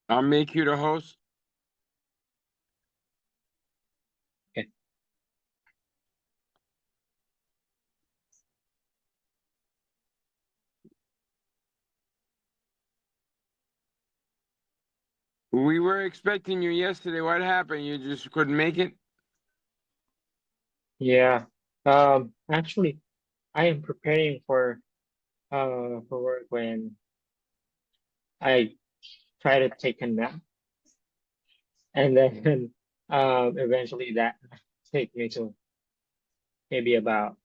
I'll make you the host. Okay. We were expecting you yesterday. What happened? You just couldn't make it? Yeah. Actually, I am preparing for work when I try to take a nap, and then eventually that take me to maybe about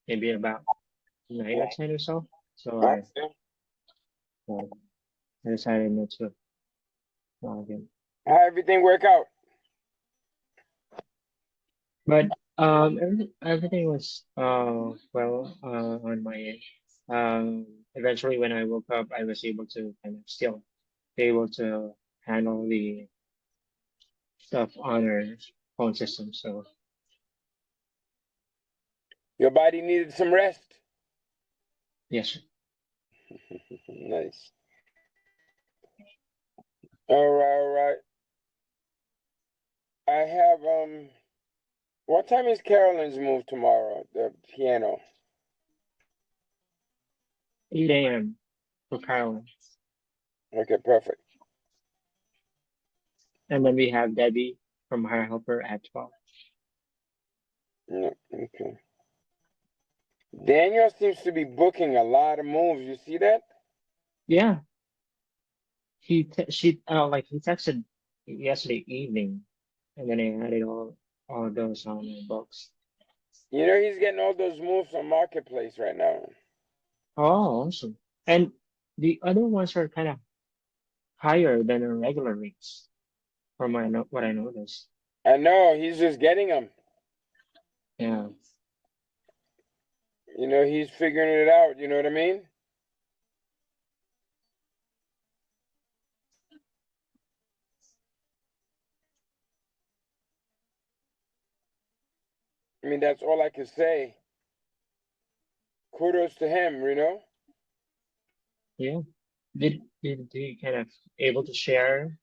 maybe about 9 or 10 or so. So Okay. uh, I decided not to log in. How everything work out? But everything was well on my end. Eventually when I woke up, I was able to kind of still be able to handle the stuff on our phone system. So Your body needed some rest. yes, sir. Nice. All right, all right. I have what time is Carolyn's move tomorrow? The piano. 8 a.m. for Carolyn. Okay, perfect. And then we have Debbie from Hire Helper at 12. No, okay. Daniel seems to be booking a lot of moves. You see that? Yeah, he texted yesterday evening, and then I added all of those on my books. You know he's getting all those moves from Marketplace right now. Oh, awesome. And the other ones are kind of higher than the regular rates from what I noticed. I know he's just getting them. Yeah, You know he's figuring it out. You know what I mean? I mean that's all I can say. Kudos to him. You know. yeah. Did he kind of able to share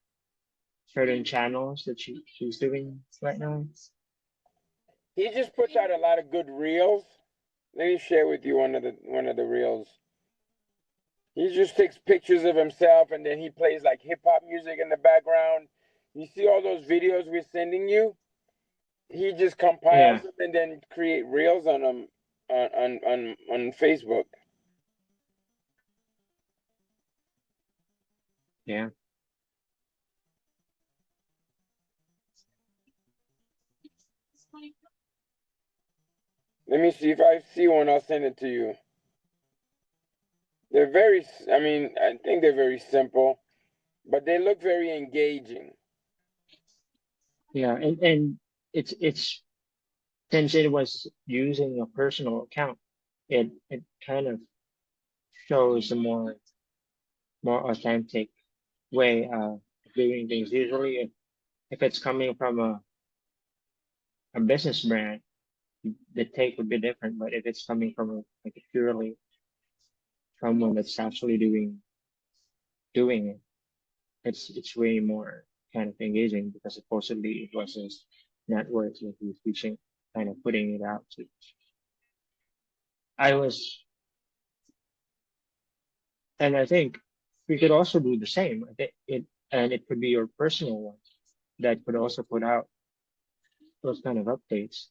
certain channels that she's doing right now? He just puts out a lot of good reels. Let me share with you one of the reels. He just takes pictures of himself and then he plays like hip hop music in the background. You see all those videos we're sending you? He just compiles Yeah, them and then create reels on them on Facebook. yeah. Let me see if I see one. I'll send it to you. They're very. I mean, I think they're very simple, but they look very engaging. Yeah, and it's since it was using a personal account, it kind of shows a more authentic way of doing things. Usually, if it's coming from a business brand, the take would be different. But if it's coming from like a purely someone that's actually doing it, it's way more kind of engaging because supposedly it was his network that he's reaching, kind of putting it out to. I was, and I think we could also do the same. I think and it could be your personal one that could also put out those kind of updates.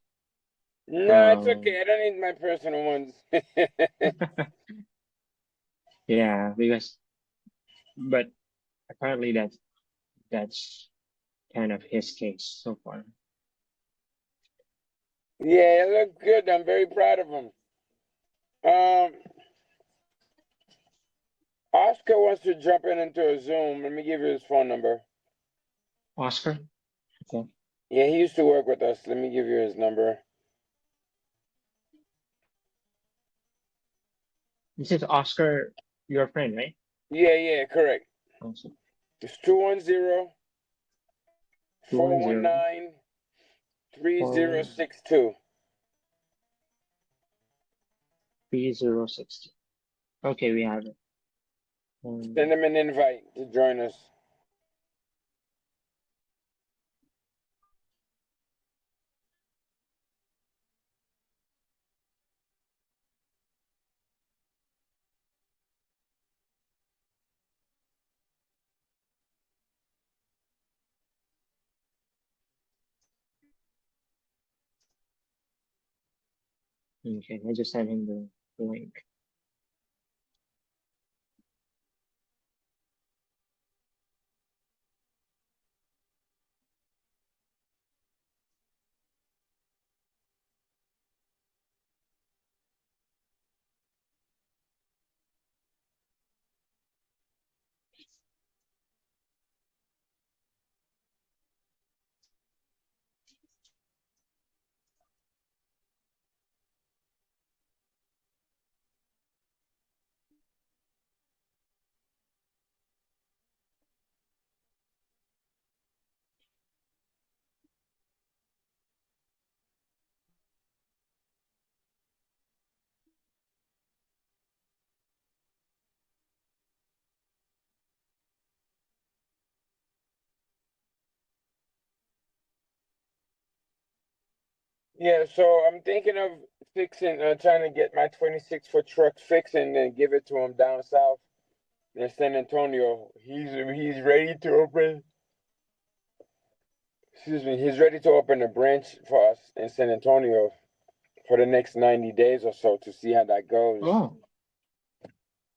No, it's Um, okay. I don't need my personal ones. yeah, because but apparently that's kind of his case so far. Yeah, it looks good. I'm very proud of him. Um, Oscar wants to jump into a Zoom. Let me give you his phone number. Oscar, okay. Yeah, he used to work with us. Let me give you his number. This is Oscar, your friend, right? Yeah, yeah, correct. Awesome. It's 210 210 419 4 3062. 3060. Okay, we have it. Send him an invite to join us. Okay, I just sent him the link. Yeah, so I'm thinking of trying to get my 26-foot truck fixed and then give it to him down south in San Antonio. He's ready to open. Excuse me. He's ready to open a branch for us in San Antonio for the next 90 days or so to see how that goes. Oh,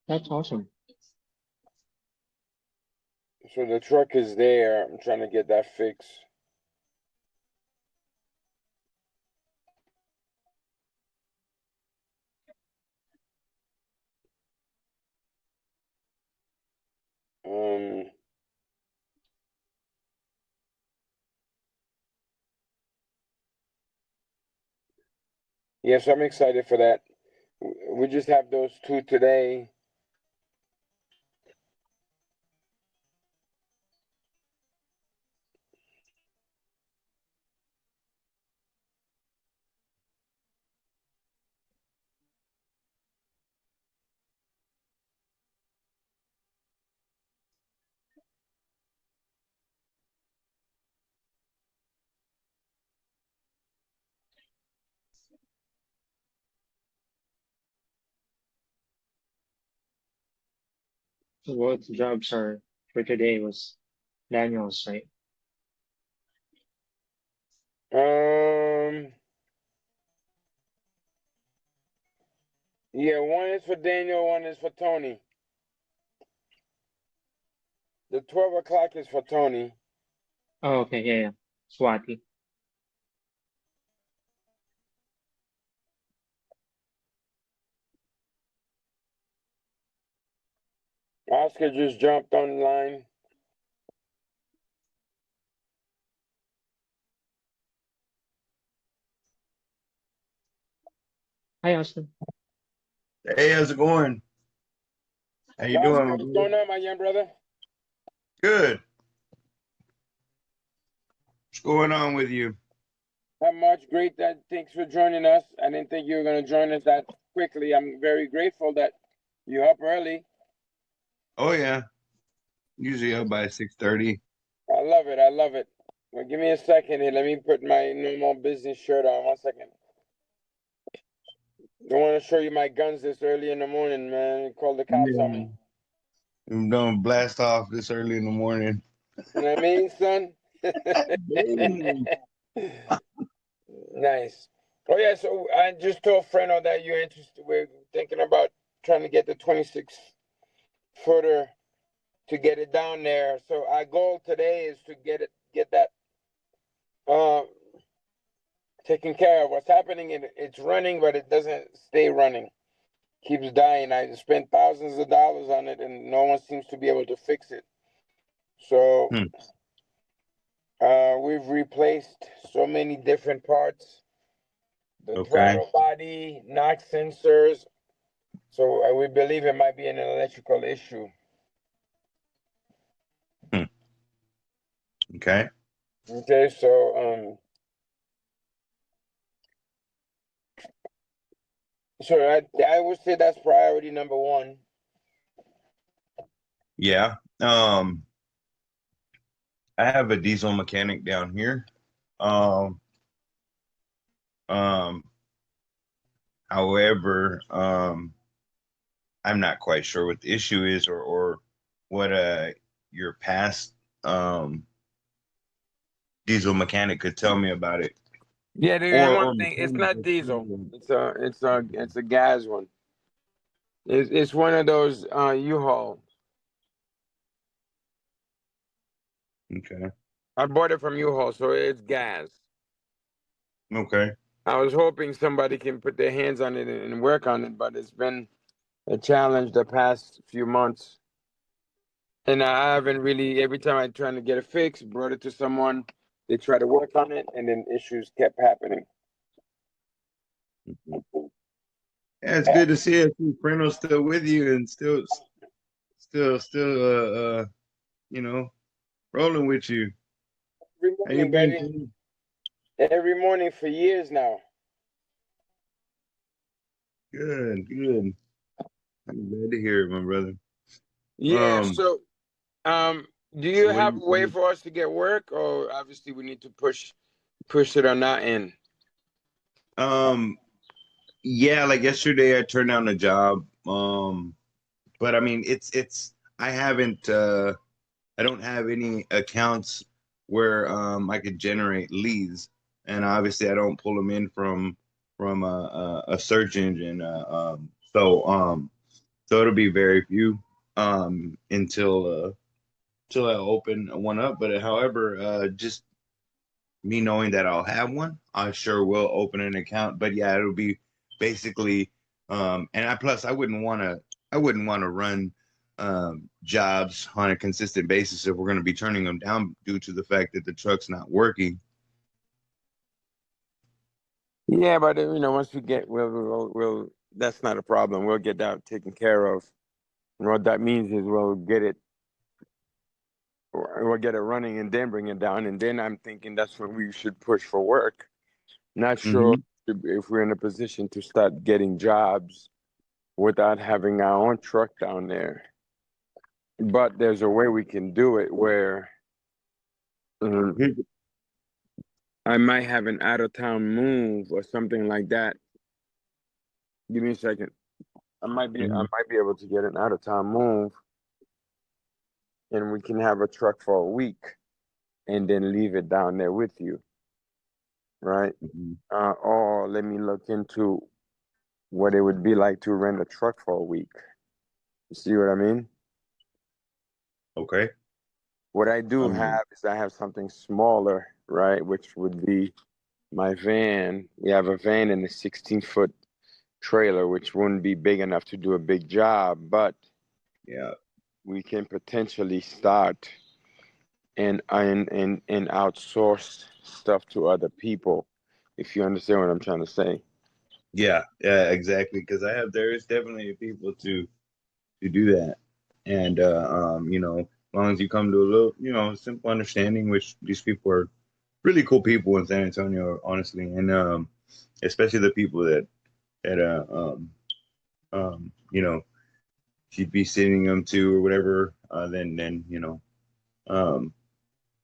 that's awesome. So the truck is there. I'm trying to get that fixed. Um, yes, I'm excited for that. We just have those two today. So what jobs are for today was Daniel's, right? Um, yeah, one is for Daniel, one is for Tony. The 12 o'clock is for Tony. Oh, okay, yeah, yeah. Swati. Oscar just jumped online. Hi, Austin. Hey, how's it going? How you Oscar, doing, what's bro? going on, my young brother? Good. What's going on with you? Not much. Great. Thanks for joining us. I didn't think you were going to join us that quickly. I'm very grateful that you're up early. Oh yeah, usually up by 6:30. I love it. I love it. Well, give me a second here. Let me put my normal business shirt on. 1 second. Don't want to show you my guns this early in the morning, man. Call the cops on Yeah, me. I'm gonna blast off this early in the morning. You know what I mean, son? Damn. Nice. Oh yeah, so I just told Frenel that you're interested. We're thinking about trying to get the 26-footer to get it down there. So our goal today is to get that uh, taken care of. What's happening? It's running, but it doesn't stay running. Keeps dying. I spent thousands of dollars on it, and no one seems to be able to fix it. So Hmm. we've replaced so many different parts: the Okay. throttle body, knock sensors. So we believe it might be an electrical issue. Hmm. Okay. Okay, so I would say that's priority number one. Yeah. I have a diesel mechanic down here. Um, um, however, I'm not quite sure what the issue is or what your past diesel mechanic could tell me about it. Yeah, there's one or thing. It's not mechanical diesel. too. It's a gas one. It's one of those U-Haul. Okay. I bought it from U-Haul, so it's gas. Okay. I was hoping somebody can put their hands on it and work on it, but it's been a challenge the past few months. And I haven't really, every time I try to get it fixed, brought it to someone, they try to work on it, and then issues kept happening. Mhm. Yeah, it's good to see it. Frenel's still with you and still, you know, rolling with you. Every How you morning, been, baby. King? Every morning for years now. Good, good. I'm glad to hear it, my brother. Yeah, Um, so um, do you so what do have a way you? for us to get work, or obviously we need to push it on that end? Um, yeah, like yesterday I turned down a job. But I mean, it's I haven't I don't have any accounts where I could generate leads, and obviously I don't pull them in from a search engine. So it'll be very few until I open one up. But however, just me knowing that I'll have one, I sure will open an account. But yeah, it'll be basically, and I wouldn't want to run jobs on a consistent basis if we're going to be turning them down due to the fact that the truck's not working. Yeah, but once we get, that's not a problem. We'll get that taken care of. And what that means is we'll get it running and then bring it down. And then I'm thinking that's when we should push for work. Not sure Hmm. if we're in a position to start getting jobs without having our own truck down there. But there's a way we can do it where um, I might have an out of town move or something like that. Give me a second. I Hmm. might be able to get an out of town move, and we can have a truck for a week and then leave it down there with you, right? Hmm. Or let me look into what it would be like to rent a truck for a week. You see what I mean? Okay. What I do Um, have is I have something smaller, right? Which would be my van. We have a van and a 16-foot trailer, which wouldn't be big enough to do a big job, but yeah. we can potentially start and outsource stuff to other people, if you understand what I'm trying to say. Yeah. Yeah. Exactly. Because there is definitely people to do that, and as long as you come to a little, simple understanding, which these people are really cool people in San Antonio, honestly, and especially the people that she'd be sending them to or whatever, then um,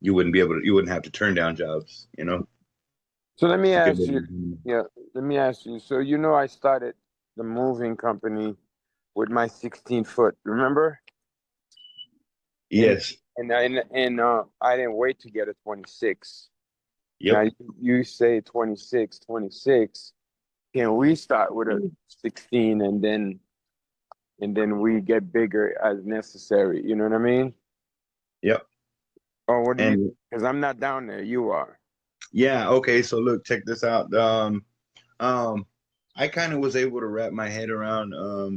you wouldn't have to turn down jobs, So let me you could ask live you, in. yeah, let me ask you. So I started the moving company with my 16 foot, remember? And Yes. I didn't wait to get a 26. Now Yep. you say 26, 26. Can we start with a 16 and then we get bigger as necessary? You know what I mean? Yep. Or what do you? And Because I'm not down there. You are. yeah, okay, so look, check this out. Um, I kind of was able to wrap my head around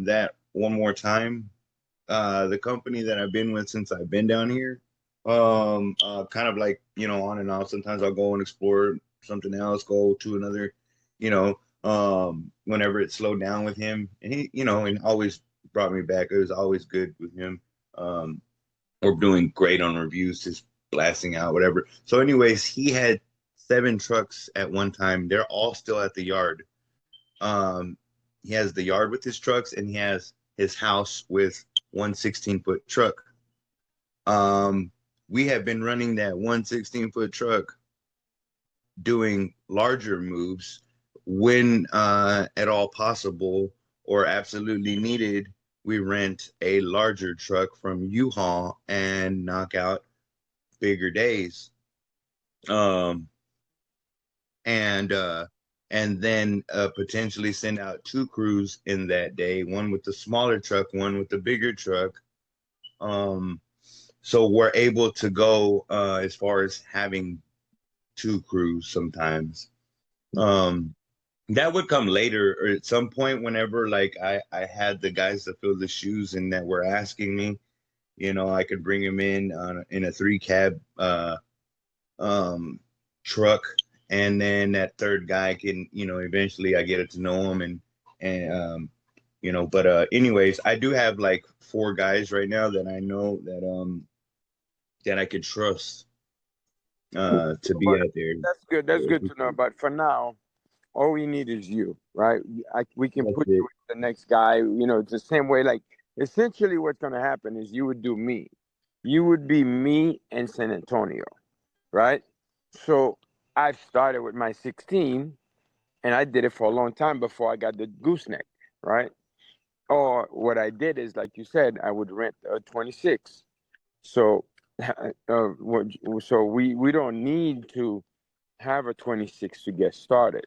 that one more time. The company that I've been with since I've been down here, kind of like, on and off. Sometimes I'll go and explore something else, go to another, whenever it slowed down with him. And he, and always brought me back. It was always good with him. Um, or doing great on reviews, just blasting out, whatever. So, anyways, he had 7 trucks at one time. They're all still at the yard. Um, he has the yard with his trucks, and he has his house with one 16-foot truck. Um, we have been running that one 16-foot truck doing larger moves when at all possible or absolutely needed. We rent a larger truck from U-Haul and knock out bigger days. Um, and then potentially send out 2 crews in that day, one with the smaller truck, one with the bigger truck. So we're able to go as far as having 2 crews sometimes. That would come later or at some point whenever like I had the guys to fill the shoes and that were asking me, I could bring them in a 3 cab truck, and then that third guy can, eventually I get to know him and but anyways, I do have like 4 guys right now that I know that I could trust to be But out there. that's good. That's good to know. But for now, all we need is you, right? We can That's put you it. with the next guy. It's the same way. Like essentially, what's going to happen is you would do me. You would be me and San Antonio, right? So I've started with my 16, and I did it for a long time before I got the gooseneck, right? Or what I did is, like you said, I would rent a 26. So, so we don't need to have a 26 to get started.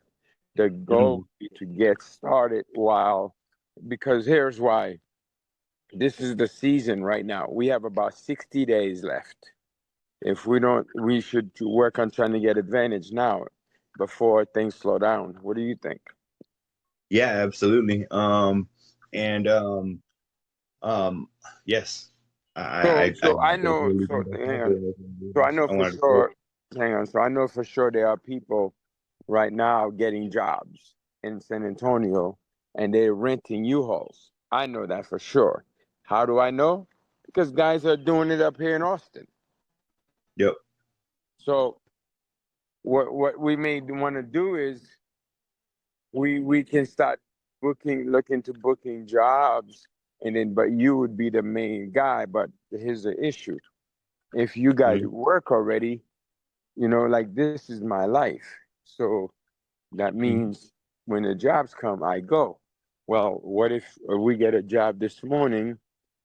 The goal is to get started because here's why. This is the season right now. We have about 60 days left. If we don't, we should work on trying to get advantage now before things slow down. What do you think? Yeah, absolutely. And yes, So I know, definitely so think that's hang out on. there. So I know I for wanted to say, sure, hang on. So I know for sure there are people right now getting jobs in San Antonio and they're renting U-Hauls. I know that for sure. How do I know? Because guys are doing it up here in Austin. yep. So what we may want to do is we can start looking to booking jobs, and then but you would be the main guy. But here's the issue: if you guys Mhm. work already, like this is my life. So that Mhm. means when the jobs come, I go. Well, what if we get a job this morning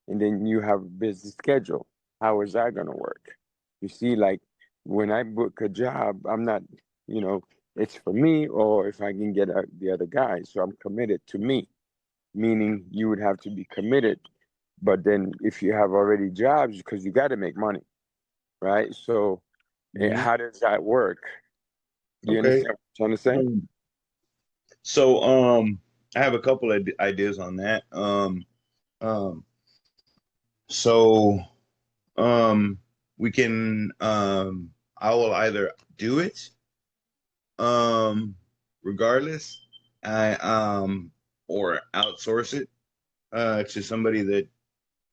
and then you have a busy schedule? How is that going to work? You see, like when I book a job, I'm not, you know, it's for me or if I can get the other guy. So I'm committed to me, meaning you would have to be committed. But then if you have already jobs, because you got to make money, right? So Mhm. how does that work? Do you Okay. understand what I'm trying to say? Um, so I have a couple of ideas on that. Um, so um, we can I will either do it regardless, I or outsource it to somebody that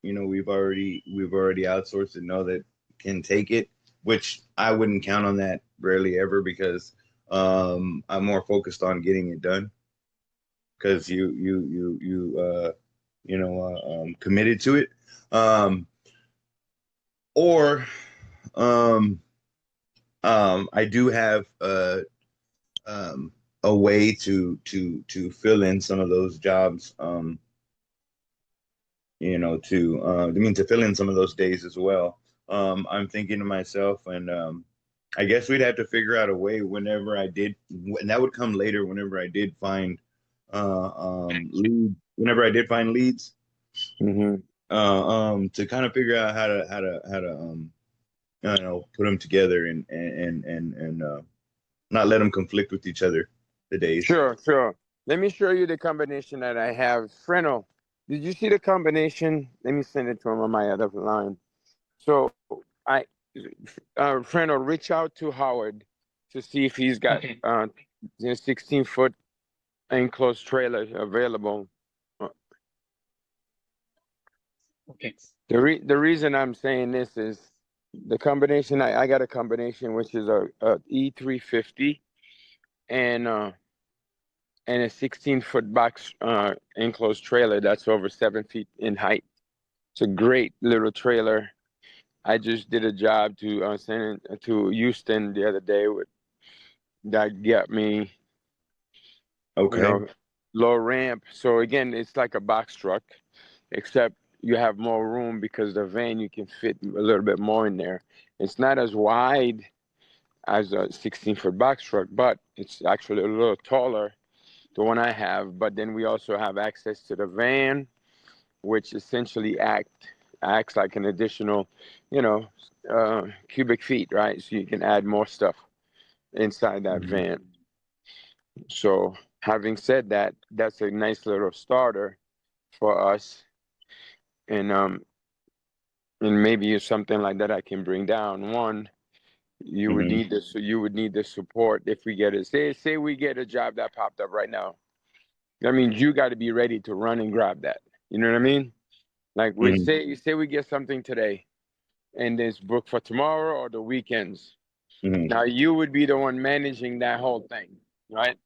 we've already outsourced and know that can take it, which I wouldn't count on that rarely ever because I'm more focused on getting it done because you committed to it. Um, or I do have um, a way to fill in some of those jobs. To fill in some of those days as well. I'm thinking to myself, and I guess we'd have to figure out a way and that would come later whenever I did find whenever I did find leads, Mm-hmm. to kind of figure out how to put them together and not let them conflict with each other, the days. Sure, sure. Let me show you the combination that I have. Frenel, did you see the combination? Let me send it to him on my other line. So I, Frenel, reach out to Howard to see if he's got Okay. 16-foot enclosed trailer available. Uh, Okay. The reason I'm saying this is the combination. I got a combination which is a E350 and a 16-foot box enclosed trailer that's over 7 feet in height. It's a great little trailer. I just did a job to send it to Houston the other day with that got me, you Okay. know, low ramp. So again, it's like a box truck, except you have more room because the van you can fit a little bit more in there. It's not as wide as a 16-foot box truck, but it's actually a little taller, the one I have. But then we also have access to the van, which essentially acts like an additional, you know, cubic feet, right? So you can add more stuff inside that Mhm. van. So having said that, that's a nice little starter for us, and maybe it's something like that I can bring down. One, you would Mhm. need this, so you would need the support if we get it. Say we get a job that popped up right now. That means you got to be ready to run and grab that. You know what I mean? Like we Mhm. say we get something today, and it's booked for tomorrow or the weekends. Mhm. Now you would be the one managing that whole thing, right?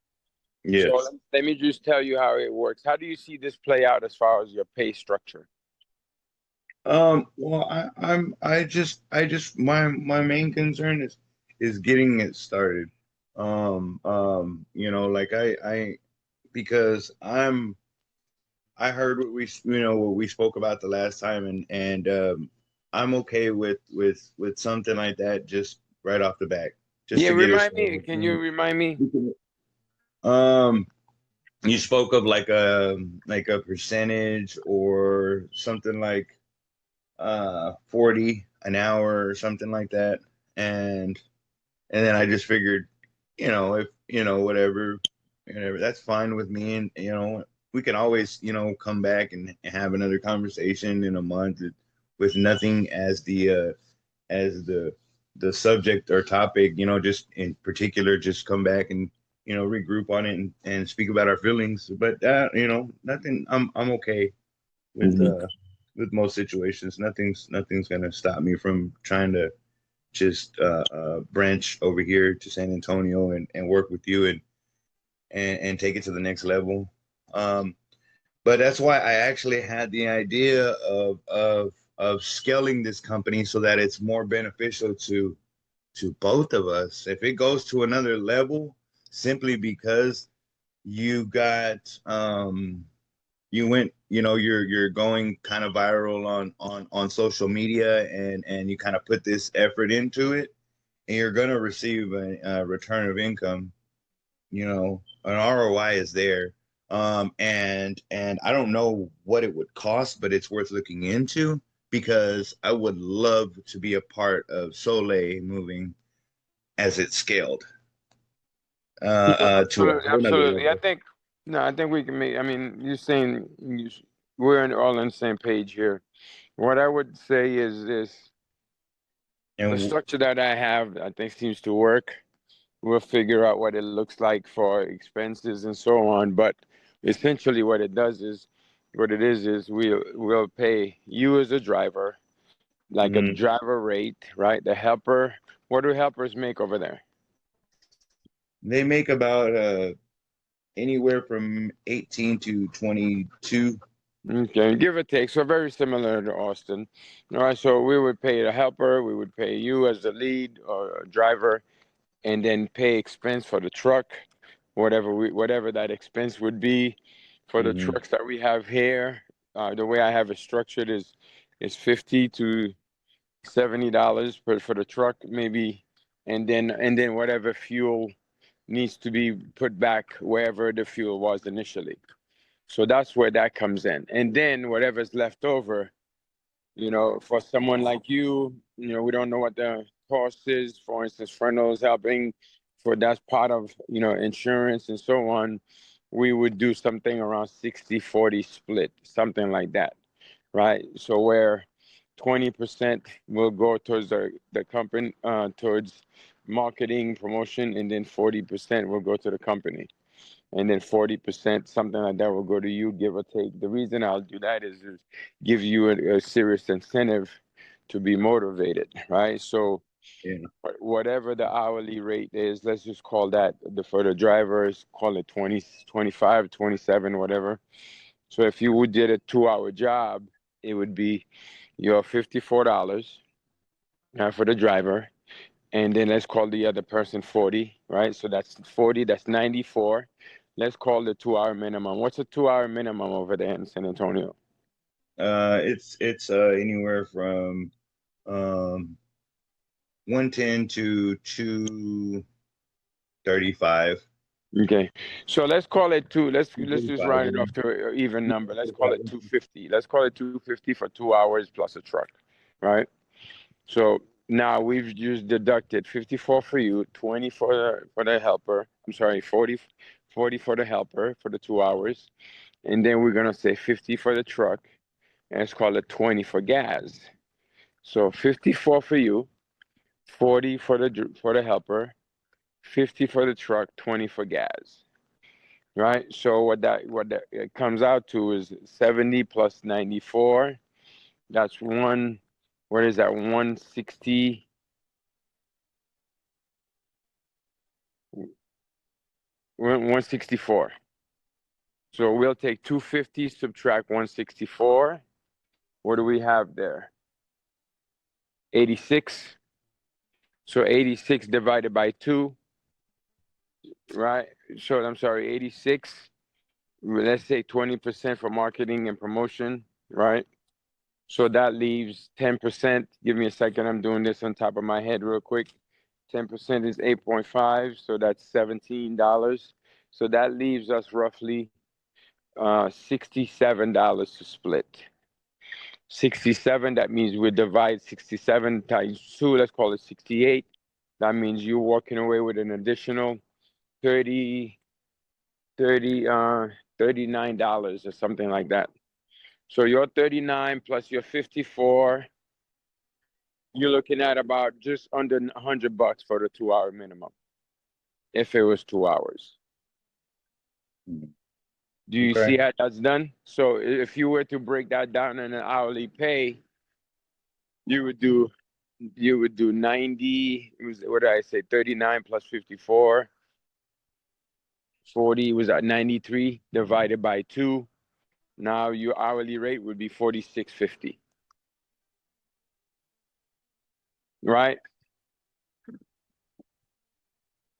So Yes. let me just tell you how it works. How do you see this play out as far as your pay structure? Well, I just my main concern is getting it started. Like because I heard what what we spoke about the last time, and I'm okay with something like that just right off the back, just Yeah, to get it remind me. started. Can you remind me? Um, you spoke of like a percentage or something like 40 an hour or something like that, and then I just figured, if whatever, that's fine with me, and we can always come back and have another conversation in a month with nothing as the subject or topic, just in particular, just come back and regroup on it and speak about our feelings. But nothing. I'm okay with Mhm. uh with most situations. Nothing's gonna stop me from trying to just branch over here to San Antonio and work with you and take it to the next level. Um, but that's why I actually had the idea of scaling this company so that it's more beneficial to both of us. If it goes to another level, simply because you got you went you're going kind of viral on social media and you kind of put this effort into it and you're going to receive a return of income, an ROI is there. And I don't know what it would cost, but it's worth looking into because I would love to be a part of Soleil Moving as it scaled Yeah, to a absolutely, whole nother absolutely. level. I think we can make. I mean, you're saying we're all on the same page here. What I would say is this: the And structure that I have, I think, seems to work. We'll figure out what it looks like for expenses and so on. But essentially, what it is we'll pay you as a driver, like a mhm, driver rate, right? The helper. What do helpers make over there? they make about anywhere from 18 to 22. Okay, give or take. So very similar to Austin. All right, so we would pay the helper, we would pay you as the lead or driver, and then pay expense for the truck, whatever that expense would be for the Hmm. trucks that we have here. The way I have it structured is $50 to $70 for the truck, maybe, and then whatever fuel needs to be put back wherever the fuel was initially. So that's where that comes in. And then whatever's left over, for someone like you, we don't know what the cost is. For instance, Frenel is helping for that's part of, insurance and so on. We would do something around 60-40 split, something like that, right? So where 20% will go towards the company, towards marketing, promotion, and then 40% will go to the company, and then 40%, something like that, will go to you, give or take. The reason I'll do that is give you a serious incentive to be motivated, right? So Yeah. whatever the hourly rate is, let's just call that for the drivers, call it 20, 25, 27, whatever. So if you would did a 2-hour job, it would be your $54 for the driver, and then let's call the other person 40, right? So that's 40, that's 94. Let's call the 2-hour minimum. What's a 2-hour minimum over there in San Antonio? It's anywhere from um 110 to 235. Okay, so let's call it let's just 245, round it off to an even number. Let's call it 250. Let's call it 250 for 2 hours plus a truck, right? So now we've just deducted 54 for you, 20 for the helper. I'm sorry, 40 for the helper for the 2 hours, and then we're gonna say 50 for the truck, and let's call it 20 for gas. So 54 for you, 40 for the helper, 50 for the truck, 20 for gas. Right? So what that it comes out to is 70 plus 94. That's what is that? 160. 164. So we'll take 250, subtract 164. What do we have there? 86. So 86 divided by 2, right? So I'm sorry, 86. Let's say 20% for marketing and promotion, right? So that leaves 10%. Give me a second. I'm doing this on top of my head real quick. 10% is 8.5, so that's $17. So that leaves us roughly $67 to split. 67, that means we divide 67 times 2, let's call it 68. That means you're walking away with an additional 30, 30, $39 or something like that. So your 39 plus your 54, you're looking at about just under $100 for the 2 hour minimum. If it was 2 hours. Do you see how that's done? So if you were to break that down in an hourly pay, you would do 90, what did I say, 39 plus 54, 40 was at 93 divided by 2. Now your hourly rate would be 46.50. Right?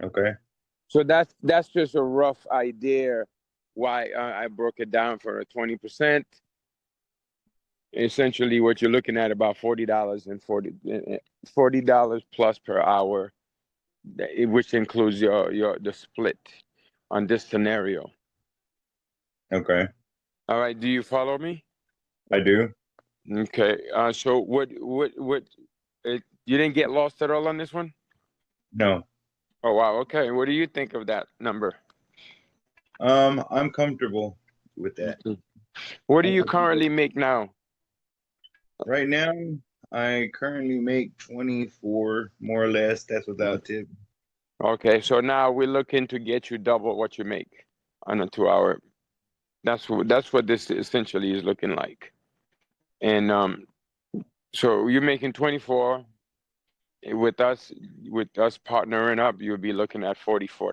Okay. So that's just a rough idea why I broke it down for a 20%. Essentially what you're looking at about $40 plus per hour, which includes the split on this scenario. Okay. All right, do you follow me? I do. Okay. So you didn't get lost at all on this one? No. Oh wow. Okay. What do you think of that number? I'm comfortable with that. What do you currently make now? Right now, I currently make 24, more or less. That's without tip. Okay, so now we're looking to get you double what you make on a 2 hour. That's what this essentially is looking like. And so you're making 24 with us partnering up, you'll be looking at $44,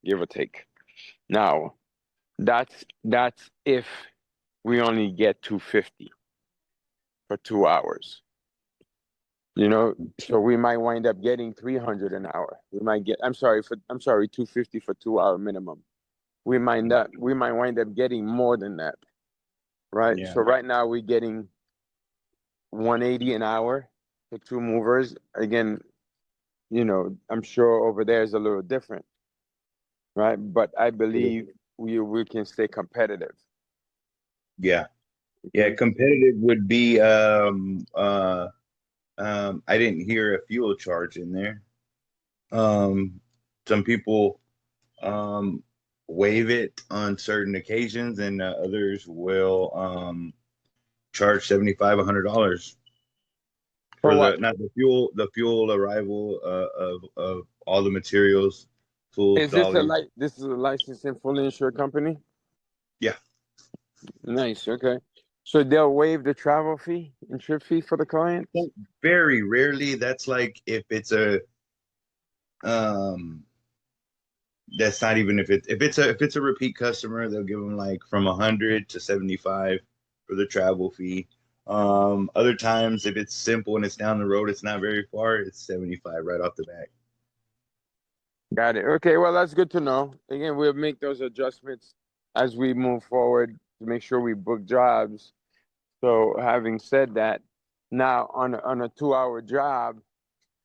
give or take. Now, that's if we only get 250 for 2 hours. You know, so we might wind up getting 300 an hour. We might get 250 for 2 hour minimum. We might wind up getting more than that. Right? Yeah. So right now we're getting 180 an hour for 2 movers. Again, you know, I'm sure over there is a little different. Right? But I believe we can stay competitive. Yeah. Yeah, competitive would be I didn't hear a fuel charge in there. Some people waive it on certain occasions, and others will charge $75-$100 for what? the fuel arrival of all the materials, tools, Is this dollies. this is a licensed and fully insured company? Yeah. Nice. Okay. So they'll waive the travel fee and trip fee for the client? Very rarely. That's like if it's a um that's not even if it's a repeat customer, they'll give them like from 100 to 75 for the travel fee. Other times, if it's simple and it's down the road, it's not very far, it's 75 right off the bat. Got it. Okay, well, that's good to know. Again, we'll make those adjustments as we move forward to make sure we book jobs. So having said that, now on a 2 hour job,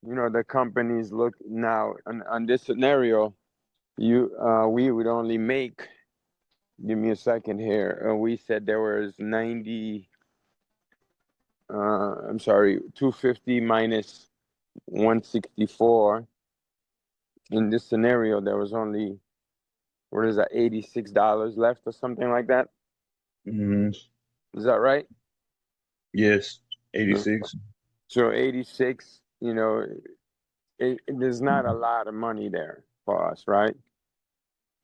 the companies look now on this scenario. We would only make. Give me a second here. We said there was 90. I'm sorry, 250 minus 164. In this scenario, there was only, what is that, $86 left or something like that. Hmm. Is that right? Yes, 86. So 86, there's not a lot of money there for us, right?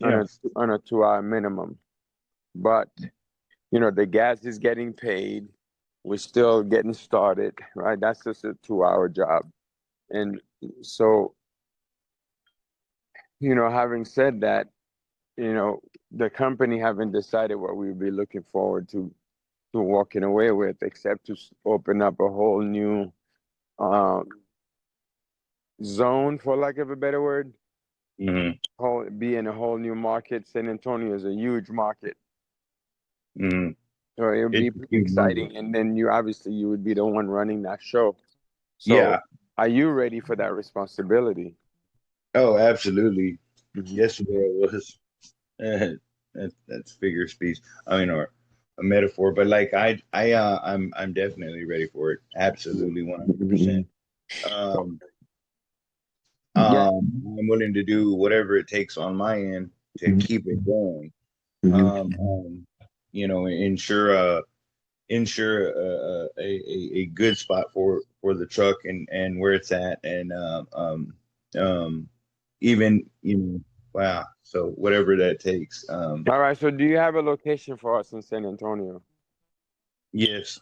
On Yeah. a 2 hour minimum. But, the gas is getting paid. We're still getting started, right? That's just a 2 hour job. And so, having said that, the company haven't decided what we would be looking forward to walking away with, except to open up a whole new um, zone, for lack of a better word. Hmm. Be in a whole new market. San Antonio is a huge market, Hmm. so it would It's be a pretty huge number. exciting. And then you would be the one running that show. So, Yeah. are you ready for that responsibility? Oh, absolutely. Mhm. Yesterday it was. That's figure speech. I mean, or a metaphor, but like I'm definitely ready for it. Absolutely, 100%. Mhm. Um, Yeah. I'm willing to do whatever it takes on my end to keep it going. Mhm. Um, um, ensure a good spot for the truck and where it's at, and um, even wow. So whatever that takes. All right. So, do you have a location for us in San Antonio? Yes.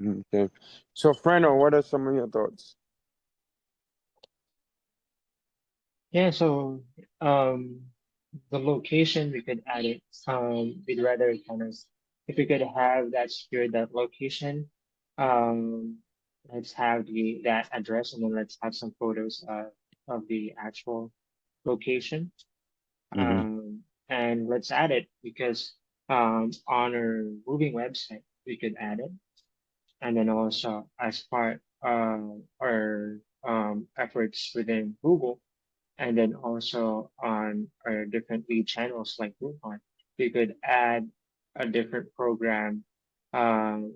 Okay. So, Frenel, what are some of your thoughts? Yeah, so um the location we could add it. We'd rather kind of if we could have that secure that location, um let's have the that address and then let's have some photos of the actual location. Hmm. And let's add it because on our moving website we could add it and then also as part our efforts within Google and then also on our different lead channels like Groupon, we could add a different program um,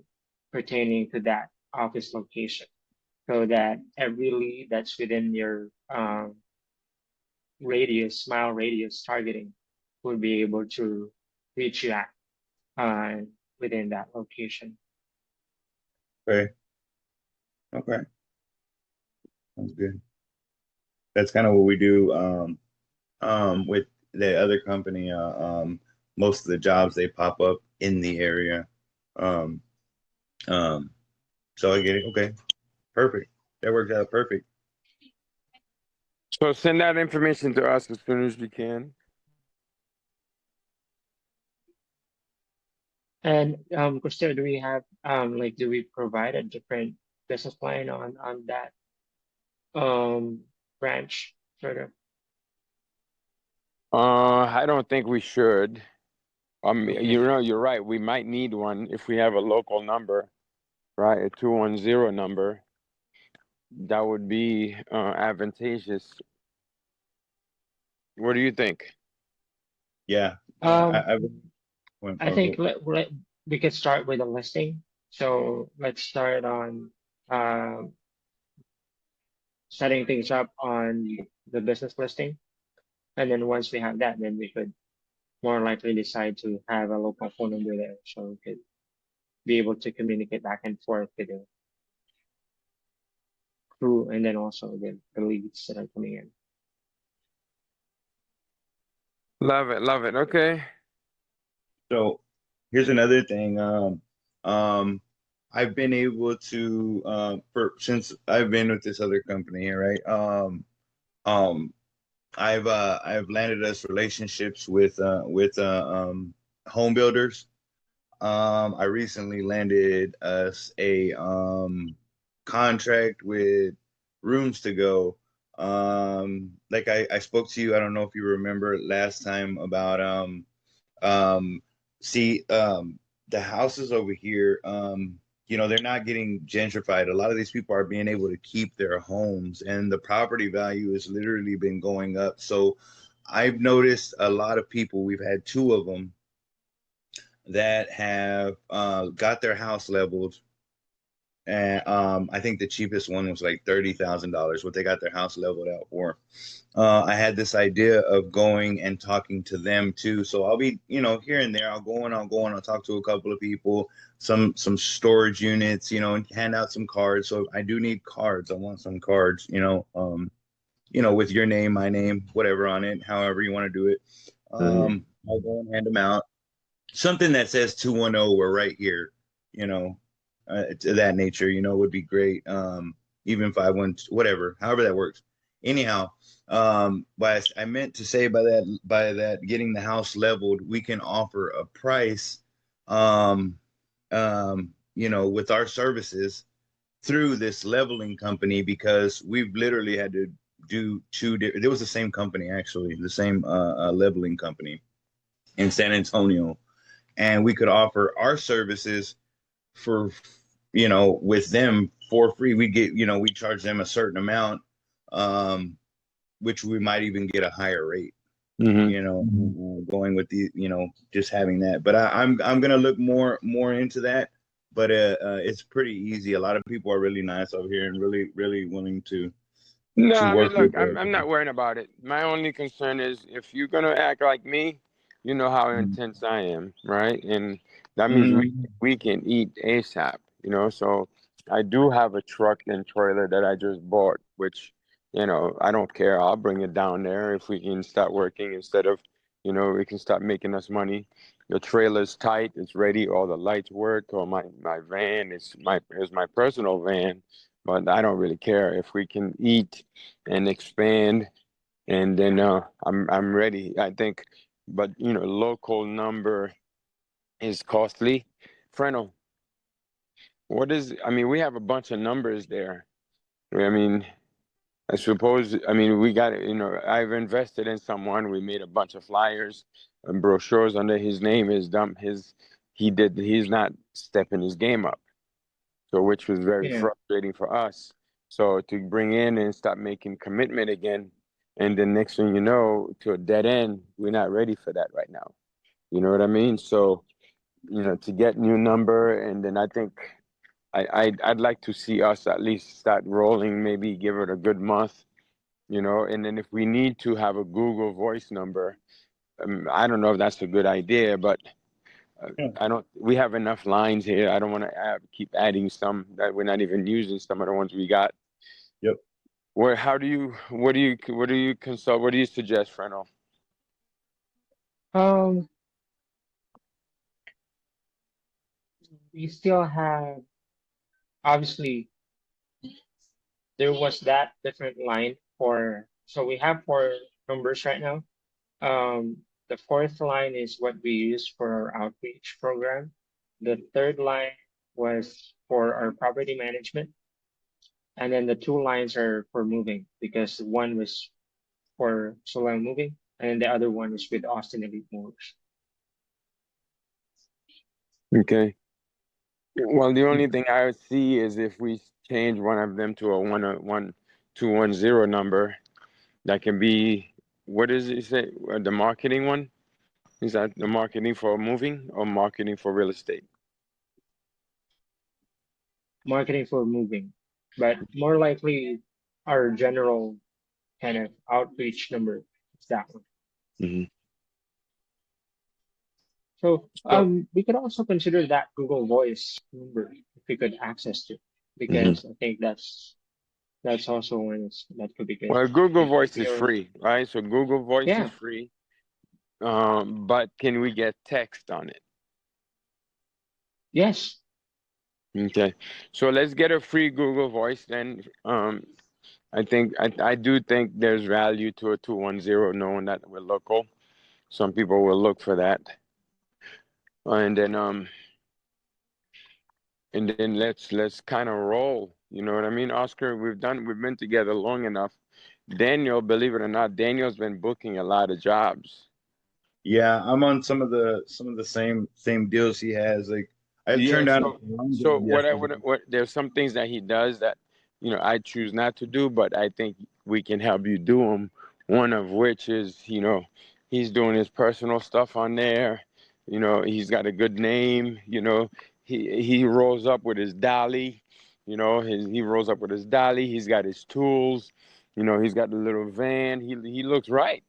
pertaining to that office location so that every lead that's within your radius, mile radius targeting will be able to reach you at uh, within that location. Okay. Okay. Sounds good. That's kind of what we do with the other company. Most of the jobs they pop up in the area. Um, um, so I get it. Okay. Perfect. That works out perfect. So, send that information to us as soon as you can. And Christina, do we have like do we provide a different business plan on that um branch sort of? I don't think we should. Okay. You're right. We might need one if we have a local number, right? A 210 number. That would be advantageous. What do you think? Yeah. Um, I went I think we could start with a listing. So let's start on um setting things up on the business listing. And then once we have that, then we could more likely decide to have a local phone number there so we could be able to communicate back and forth with the crew and then also the leads that are coming in. Love it, love it. Okay. So here's another thing. Um, I've been able to for since I've been with this other company here, right? Um, I've landed us relationships with home builders. I recently landed us a contract with Rooms2Go. Like I spoke to you, I don't know if you remember last time about um see the houses over here. they're not getting gentrified. A lot of these people are being able to keep their homes, and the property value has literally been going up. So I've noticed a lot of people, we've had two of them that have got their house leveled. And I think the cheapest one was like $30,000, what they got their house leveled out for. I had this idea of going and talking to them too. So I'll be, here and there. I'll talk to a couple of people, some storage units, and hand out some cards. So I do need cards. I want some cards, with your name, my name, whatever on it, however you want to do it. I'll go and hand them out. Something that says 210, we're right here, to that nature, would be great. Even 51, whatever, however that works. Anyhow, but I meant to say by that getting the house leveled, we can offer a price, with our services through this leveling company, because we've literally had to do there was the same company, actually, the same leveling company in San Antonio, and we could offer our services for, with them for free. We get, we charge them a certain amount, which we might even get a higher rate, going with the, just having that. But I'm going to look more into that. But it's pretty easy. A lot of people are really nice over here and really, really willing to No, I mean, work look, with I'm not worrying about it. My only concern is if you're gonna act like me, you know how intense I am, right? And that means we can eat ASAP, So I do have a truck and trailer that I just bought, which, I don't care. I'll bring it down there if we can start working instead of, we can start making us money. The trailer's tight, it's ready, all the lights work, or my van is my personal van, but I don't really care if we can eat and expand, and then I'm ready. I think, but local number is costly. Frenel, I mean, we have a bunch of numbers there. I mean, I suppose, we got it, I've invested in someone. We made a bunch of flyers and brochures under his name. He's not stepping his game up. So, which was very Yeah. frustrating for us. So to bring in and start making commitment again, and then next thing you know, to a dead end, we're not ready for that right now. You know what I mean? So, to get new number, and then I think I'd like to see us at least start rolling, maybe give it a good month, and then if we need to have a Google Voice number, I don't know if that's a good idea, but we have enough lines here. I don't want to keep adding some that we're not even using, some of the ones we got. Yep. What do you consult? What do you suggest, Frenel? Um, we still have, obviously, there was that different line so we have four numbers right now. The fourth line is what we use for our outreach program. The third line was for our property management. And then the two lines are for moving, because one was for Soleil Moving and the other one is with Austin Elite Motors. Okay. Well, the only thing I would see is if we change one of them to a 210 number, that can be, what is it say? The marketing one? Is that the marketing for moving or marketing for real estate? Marketing for moving, but more likely our general kind of outreach number is that one. So we could also consider that Google Voice number if we could access to, because I think that's also one that could be good. Well, Google Voice is You're, free, right? So Google Voice is yeah, free. But can we get text on it? yes, Okay. So let's get a free Google Voice then. I do think there's value to a 210, knowing that we're local. Some people will look for that. And then let's kind of roll. You know what I mean, Oscar? We've been together long enough. Daniel, believe it or not, Daniel's been booking a lot of jobs. Yeah, I'm on some of the same deals he has. Like, I Yeah. turned out So yesterday. what there's some things that he does that, I choose not to do, but I think we can help you do them. One of which is, he's doing his personal stuff on there. He's got a good name. He rolls up with his dolly. He rolls up with his dolly. He's got his tools. He's got the little van. He looks right.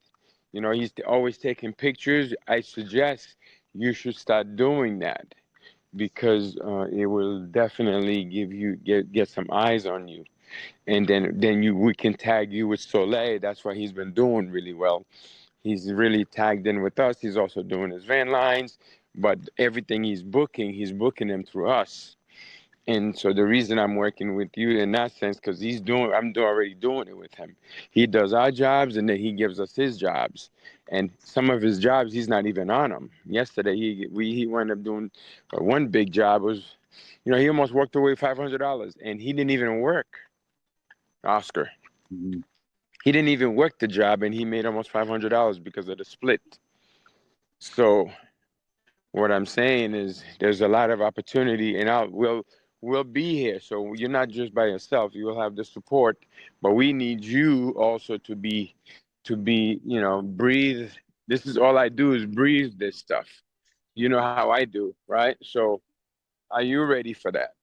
He's always taking pictures. I suggest you should start doing that because it will definitely get some eyes on you, and then we can tag you with Soleil. That's what he's been doing really well. He's really tagged in with us. He's also doing his van lines, but everything he's booking them through us. And so the reason I'm working with you in that sense, because already doing it with him. He does our jobs and then he gives us his jobs. And some of his jobs, he's not even on them. Yesterday, he wound up doing one big job was, he almost walked away $500 and he didn't even work, Oscar. Mhm. He didn't even work the job and he made almost $500 because of the split. So what I'm saying is there's a lot of opportunity and we'll be here. So you're not just by yourself. You will have the support, but we need you also to be, breathe. This is all I do is breathe this stuff. You know how I do, right? So are you ready for that?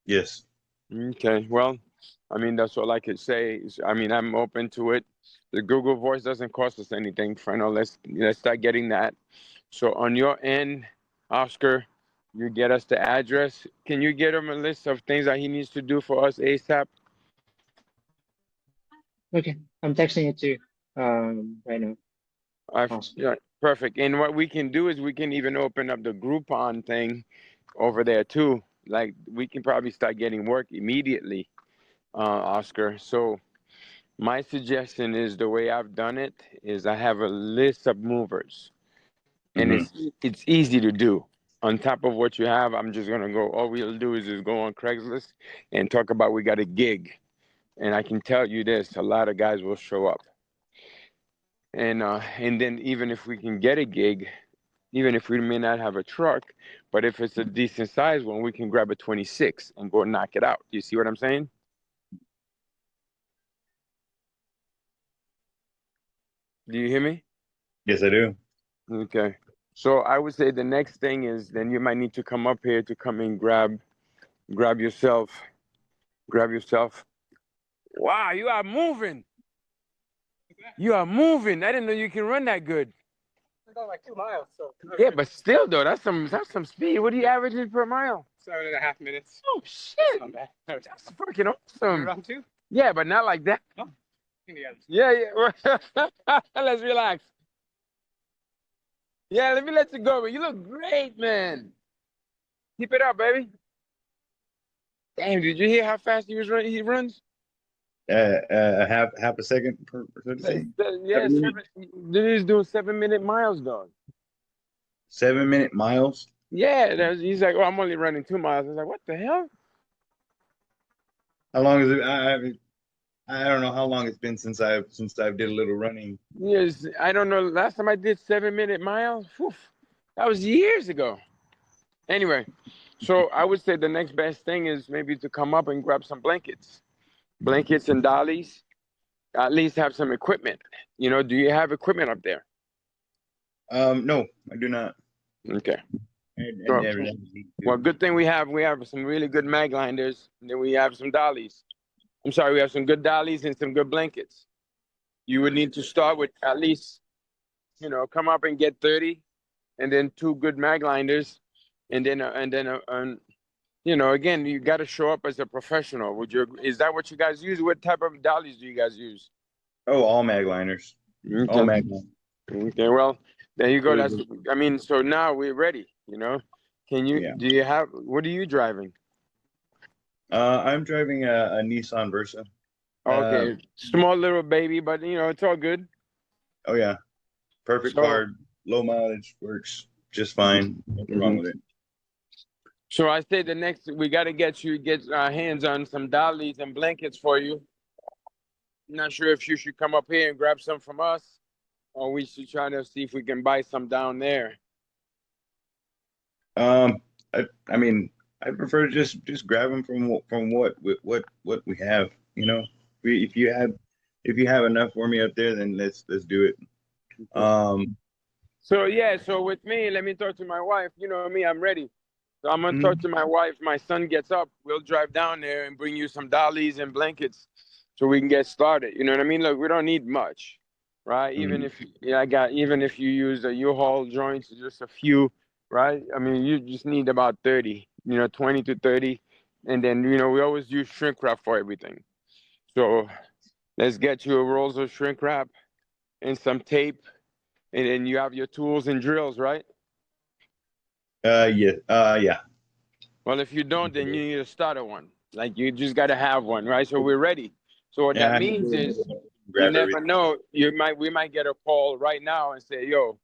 Yes. Okay. Well, I mean, that's all I could say. I mean, I'm open to it. The Google Voice doesn't cost us anything, Frenel. Let's start getting that. So on your end, Oscar, you get us the address. Can you get him a list of things that he needs to do for us ASAP? Okay, I'm texting it to you right now. Awesome. Yeah, perfect. And what we can do is we can even open up the Groupon thing over there too. Like we can probably start getting work immediately, Oscar. So my suggestion is the way I've done it is I have a list of movers, and Hmm. it's easy to do. On top of what you have, I'm just gonna go. All we'll do is just go on Craigslist and talk about we got a gig, and I can tell you this: a lot of guys will show up, and then even if we can get a gig, even if we may not have a truck, but if it's a decent size one, we can grab a 26 and go knock it out. You see what I'm saying? Do you hear me? Yes, I do. Okay. So I would say the next thing is then you might need to come up here to come and grab yourself, grab yourself. Wow, you are moving. You are moving. I didn't know you can run that good. I got like 2 miles, so Yeah, but still though, that's some speed. What are you averaging per mile? 7.5 minutes. Oh shit. Not bad. That's freaking You awesome. run too? Yeah, but not like that. No. Yeah. Yeah, yeah. Let's relax. Yeah, let me let you go, man. You look great, man. Keep it up, baby. Damn, did you hear how fast he runs? Half a second per say. Yeah, 7 minutes. he's doing 7-minute miles, dog. 7 minute miles. Yeah, he's like, oh, I'm only running 2 miles. I was like, what the hell? How long is it? I don't know how long it's been since I've did a little running. Yes, I don't know. Last time I did 7-minute miles, whew, that was years ago. Anyway, so I would say the next best thing is maybe to come up and grab some blankets and dollies. At least have some equipment. Do you have equipment up there? No, I do not. Okay. I Sure. never need Well, to. good thing we have some really good mag linders, and then we have some dollies. I'm sorry, we have some good dollies and some good blankets. You would need to start with at least, come up and get 30, and then two good mag linders, and then again, you got to show up as a professional. Is that what you guys use? What type of dollies do you guys use? Oh, all magliners. All Okay. magliners. Okay. Well, there you go. Really That's. good. I mean, so now we're ready. Can you? Yeah. Do you have? What are you driving? I'm driving a Nissan Versa. Uh, Okay, small little baby, but it's all good. oh yeah, perfect So, car, low mileage, works just fine. Nothing wrong mhm. with it. So I say the next we got to get our hands on some dollies and blankets for you. Not sure if you should come up here and grab some from us, or we should try to see if we can buy some down there. Um, I mean, I prefer to just grab them from what we have. You know, if you have enough for me up there, then let's do it. Um, So yeah, so with me, let me talk to my wife. You know me, I'm ready. So I'm gonna talk mhm, to my wife. My son gets up. We'll drive down there and bring you some dollies and blankets, so we can get started. You know what I mean? Look, we don't need much, right? Even mhm. if yeah, even if you use a U-Haul joints, just a few, right? I mean, you just need about 30. 20 to 30, and then we always use shrink wrap for everything. So let's get you a rolls of shrink wrap and some tape, and then you have your tools and drills, right? Yeah, yeah. Well, if you don't, then you need to start a one. Like you just got to have one, right? So we're ready. So what that Yeah, I means is you grab never everything. know. We might get a call right now and say, "Yo,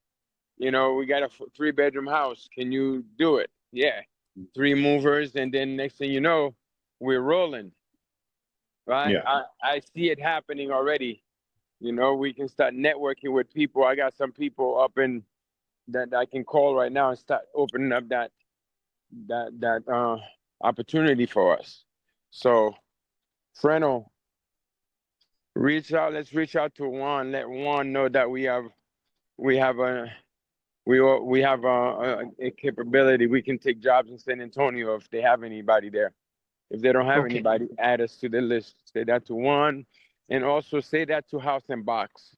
we got a 3-bedroom house. Can you do it?" Yeah, 3 movers, and then next thing you know, we're rolling, right? Yeah. I see it happening already. We can start networking with people. I got some people up in that I can call right now and start opening up that opportunity for us. So, Frenel, reach out. Let's reach out to Juan. Let Juan know that we have a capability. We can take jobs in San Antonio if they have anybody there. If they don't have Okay. anybody, add us to the list. Say that to Juan, and also say that to House and Box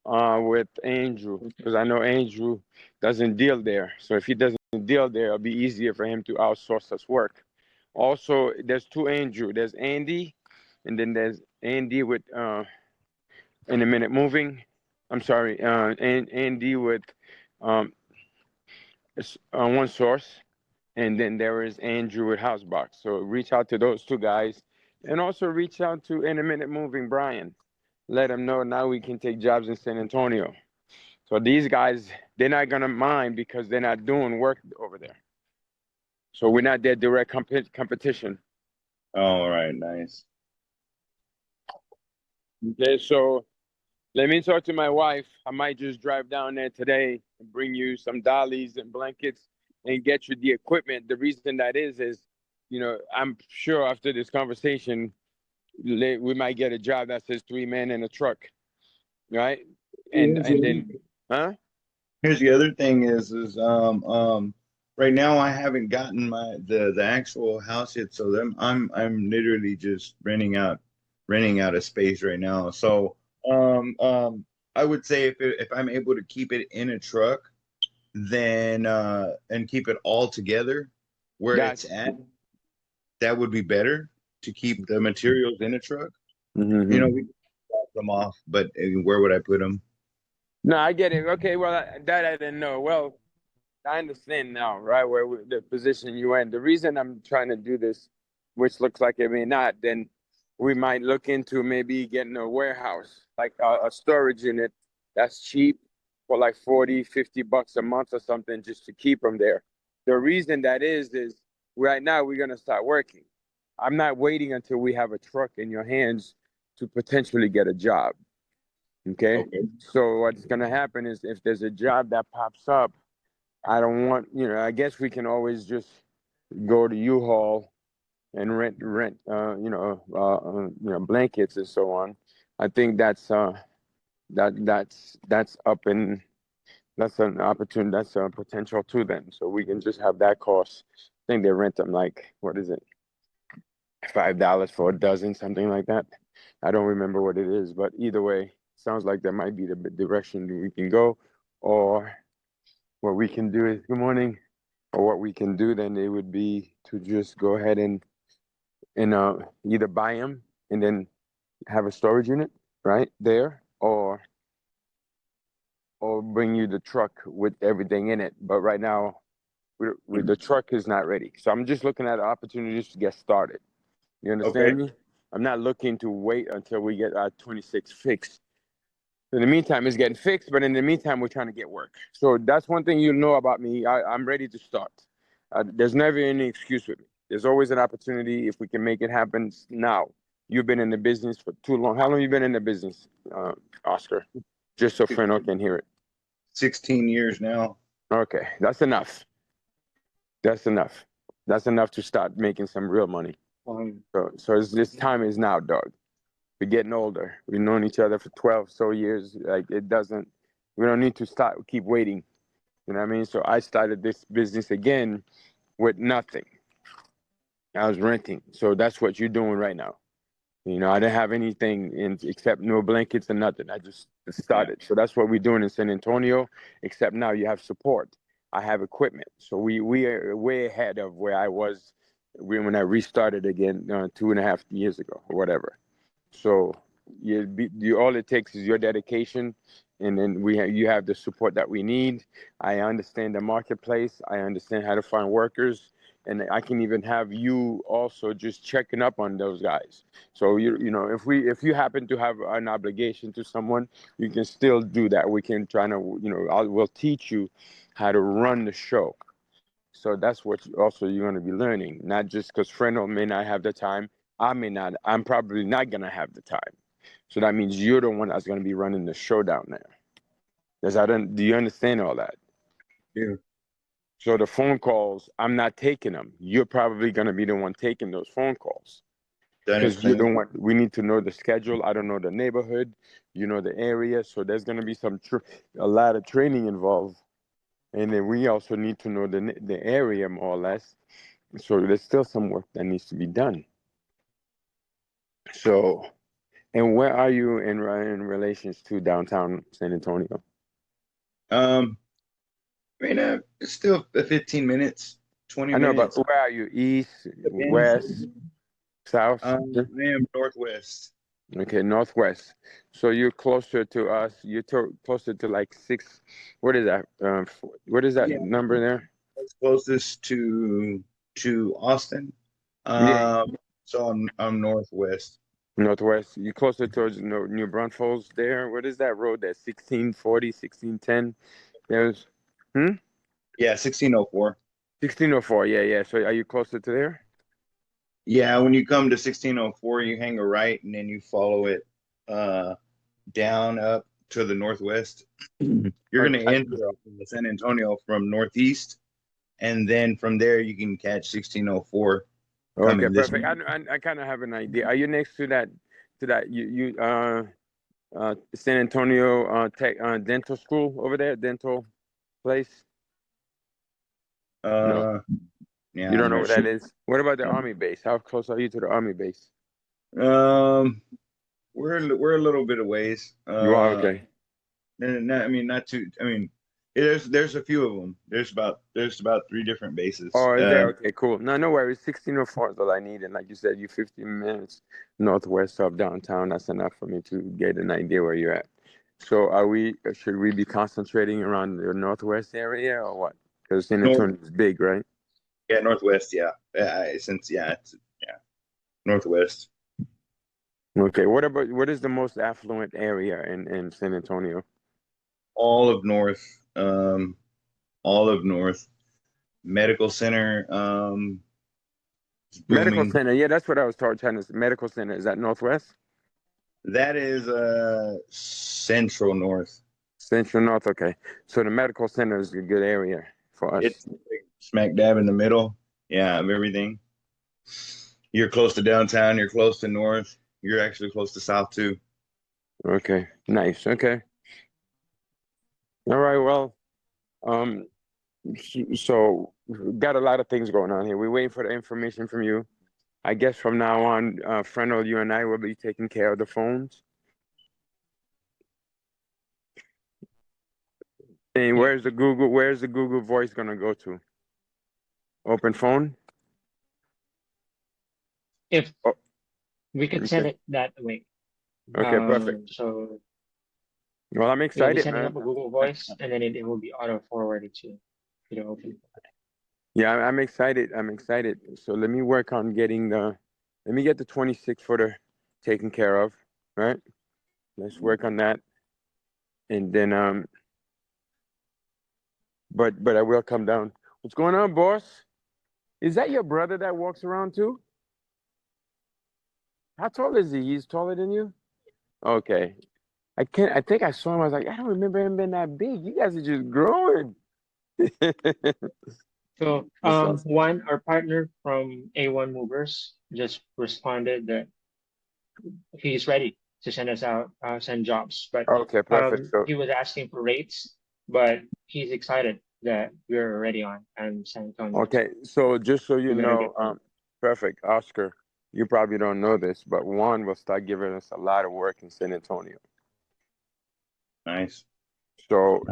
with Andrew, because I know Andrew doesn't deal there. So if he doesn't deal there, it'll be easier for him to outsource us work. Also, there's two Andrew. There's Andy, and then there's Andy with in a minute moving. I'm sorry, and Andy with um, OneSource, and then there is Andrew with Housebox. So reach out to those two guys, and also reach out to in a minute moving Brian. Let him know now we can take jobs in San Antonio. So these guys, they're not gonna mind because they're not doing work over there. So we're not their direct competition. All right, nice. Okay, so let me talk to my wife. I might just drive down there today and bring you some dollies and blankets and get you the equipment. The reason that is, I'm sure after this conversation, we might get a job that says 3 men in a truck, right? And then, huh? Here's the other thing is right now I haven't gotten the actual house yet, so I'm literally just renting out a space right now. So I would say if I'm able to keep it in a truck, then and keep it all together where it's Gotcha. at, that would be better to keep the materials in a truck. You know, Mm-hmm. we can drop them off, but where would I put them? No, I get it. Okay, well, that I didn't know. Well, I understand now, right? The position you in. The reason I'm trying to do this, which looks like it may not, then we might look into maybe getting a warehouse, like a storage unit that's cheap for like 40, $50 a month or something just to keep them there. The reason that is right now we're going to start working. I'm not waiting until we have a truck in your hands to potentially get a job. Okay. Okay. So what's going to happen is if there's a job that pops up, I don't want, I guess we can always just go to U-Haul and rent, blankets and so on. I think that's up in, that's an opportunity, that's a potential too then. So we can just have that cost. I think they rent them like, what is it? $5 for a dozen, something like that. I don't remember what it is, but either way, sounds like that might be the direction we can go. Or what we can do is, good morning. Or what we can do then it would be to just go ahead and either buy them and then have a storage unit right there, or bring you the truck with everything in it. But right now, the truck is not ready, so I'm just looking at opportunities to get started. You Okay. understand me? I'm not looking to wait until we get our 26 fixed. In the meantime, it's getting fixed, but in the meantime, we're trying to get work. So that's one thing you know about me. I'm ready to start. There's never any excuse with me. There's always an opportunity if we can make it happen now. You've been in the business for too long. How long you been in the business, Oscar? Just so Frenel can hear it. 16 years now. Okay, that's enough. That's enough. That's enough to start making some real money. So this time is now, dog. We're getting older. We've known each other for 12 so years. Like we don't need to keep waiting. You know what I mean? So I started this business again with nothing. I was renting. So that's what you're doing right now. You know, I didn't have anything except no blankets and nothing. I just started. So that's what we're doing in San Antonio, except now you have support. I have equipment. So we are way ahead of where I was when I restarted again 2.5 years ago or whatever. So all it takes is your dedication, and then you have the support that we need. I understand the marketplace. I understand how to find workers, and I can even have you also just checking up on those guys. So you know if you happen to have an obligation to someone, you can still do that. We can try to we'll teach you how to run the show. So that's what you're going to be learning, not just because Frenel may not have the time. I may not. I'm probably not going to have the time. So that means you're the one that's going to be running the show down there. Do you understand all that? Yeah. So the phone calls, I'm not taking them. You're probably going to be the one taking those phone calls. Because you don't want. We need to know the schedule. I don't know the neighborhood. You know the area. So there's going to be a lot of training involved. And then we also need to know the area more or less. So there's still some work that needs to be done. So, and where are you in relations to downtown San Antonio? Right now it's still 15 minutes, 20 I know, minutes. but where are you? East, west, south? I am northwest. Okay, northwest. So you're closer to us. You're closer to like 6. What is that? What is that number there? It's closest to Austin. Yeah. So I'm northwest. Northwest. You closer towards New Braunfels there. What is that road? That 1640, 1610. There's Yeah, 1604. 1604. Yeah. So are you closer to there? Yeah, when you come to 1604, you hang a right and then you follow it down up to the northwest. You're going to enter San Antonio from northeast, and then from there you can catch 1604. Okay, perfect. I kind of have an idea. Are you next to that San Antonio Tech dental school over there, dental place? No, yeah, you don't I'm know not what sure. that is. What about the Army base? How close are you to the Army base? We're a little bit of ways. You are okay. I mean, not too. I mean, there's a few of them. There's about 3 different bases. Oh, is there? Okay, cool. No worries. 1604 is all I need, and like you said, you're 15 minutes northwest of downtown. That's enough for me to get an idea where you're at. So, should we be concentrating around the northwest area or what? Because San Antonio is big, right? Yeah, northwest. Yeah, northwest. Okay. What is the most affluent area in San Antonio? All of north. All of north. Medical center. Medical Booming. center. Yeah, that's what I was trying to say. Medical center. Is that northwest? That is central north. Central north. Okay. So the medical center is a good area for us. It's smack dab in the middle. Yeah, of everything. You're close to downtown. You're close to north. You're actually close to south too. Okay. Nice. Okay. All right. Well, so we've got a lot of things going on here. We're waiting for the information from you. I guess from now on, Frenel, you and I will be taking care of the phones. And where's the Google Voice gonna go to? OpenPhone? If we could send it that way. Okay, perfect. So well, I'm we'll be excited, sending man. up a Google Voice, and then it will be auto forwarded to the open. Yeah, I'm excited. I'm excited. So let me work on getting let me get the 26 footer taken care of, right? Let's work on that. And then but I will come down. What's going on, boss? Is that your brother that walks around too? How tall is he? He's taller than you? Okay. I think I saw him. I was like, I don't remember him being that big. You guys are just growing. So, So, our partner from A1 Movers just responded that he's ready to send us out, send jobs, but okay, perfect. So, he was asking for rates, but he's excited that we're already on San Antonio. okay, so just so you We're gonna get know, going. perfect, Oscar. You probably don't know this, but Juan will start giving us a lot of work in San Antonio. Nice. So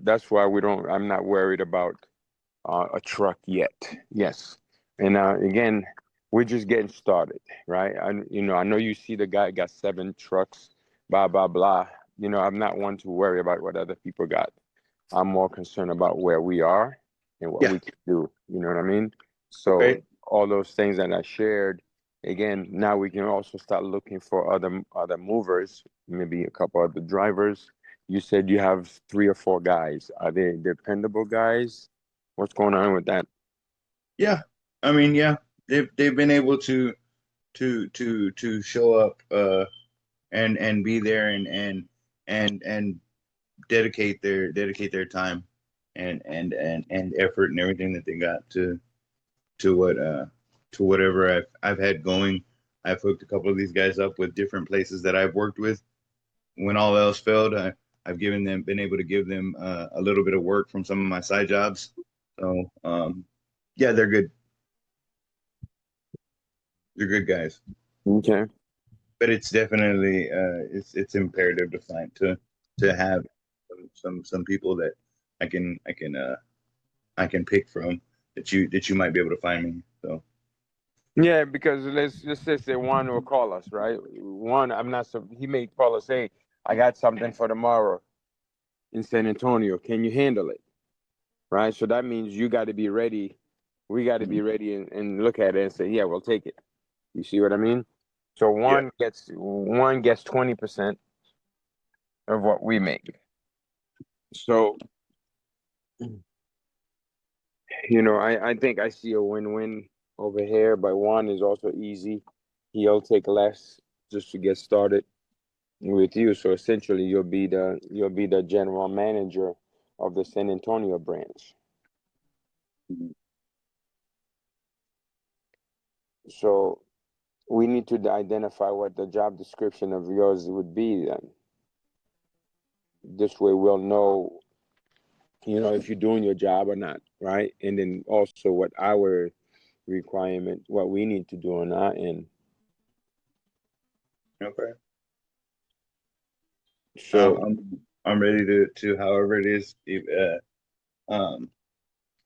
that's why we don't. I'm not worried about a truck yet. Yes, and again, we're just getting started, right? I know you see the guy got 7 trucks, blah blah blah. I'm not one to worry about what other people got. I'm more concerned about where we are and what Yeah. we can do. You know what I mean? So Right. all those things that I shared, again, now we can also start looking for other movers, maybe a couple other drivers. You said you have 3 or 4 guys. Are they dependable guys? What's going on with that? Yeah. I mean, yeah, they've been able to show up and be there and dedicate their time and effort and everything that they got to what to whatever I've had going. I've hooked a couple of these guys up with different places that I've worked with. When all else failed, I've been able to give them a little bit of work from some of my side jobs. So yeah, they're good. They're good guys. Okay. But it's definitely it's imperative to have some people that I can I can uh I can pick from that you might be able to find me. So Yeah, because let's just say Juan will call us, right? Juan, I'm not so he may call us, hey, I got something for tomorrow in San Antonio. Can you handle it? Right? So that means you got to be ready. We got to be ready and look at it and say, yeah, we'll take it. You see what I mean? So yeah, one gets 20% of what we make. So I think I see a win-win over here, but one is also easy. He'll take less just to get started with you. So essentially, you'll be the general manager of the San Antonio branch. So we need to identify what the job description of yours would be then. This way we'll know, if you're doing your job or not, right? And then also what our requirement, what we need to do on our end. okay. So I'm ready to however it is if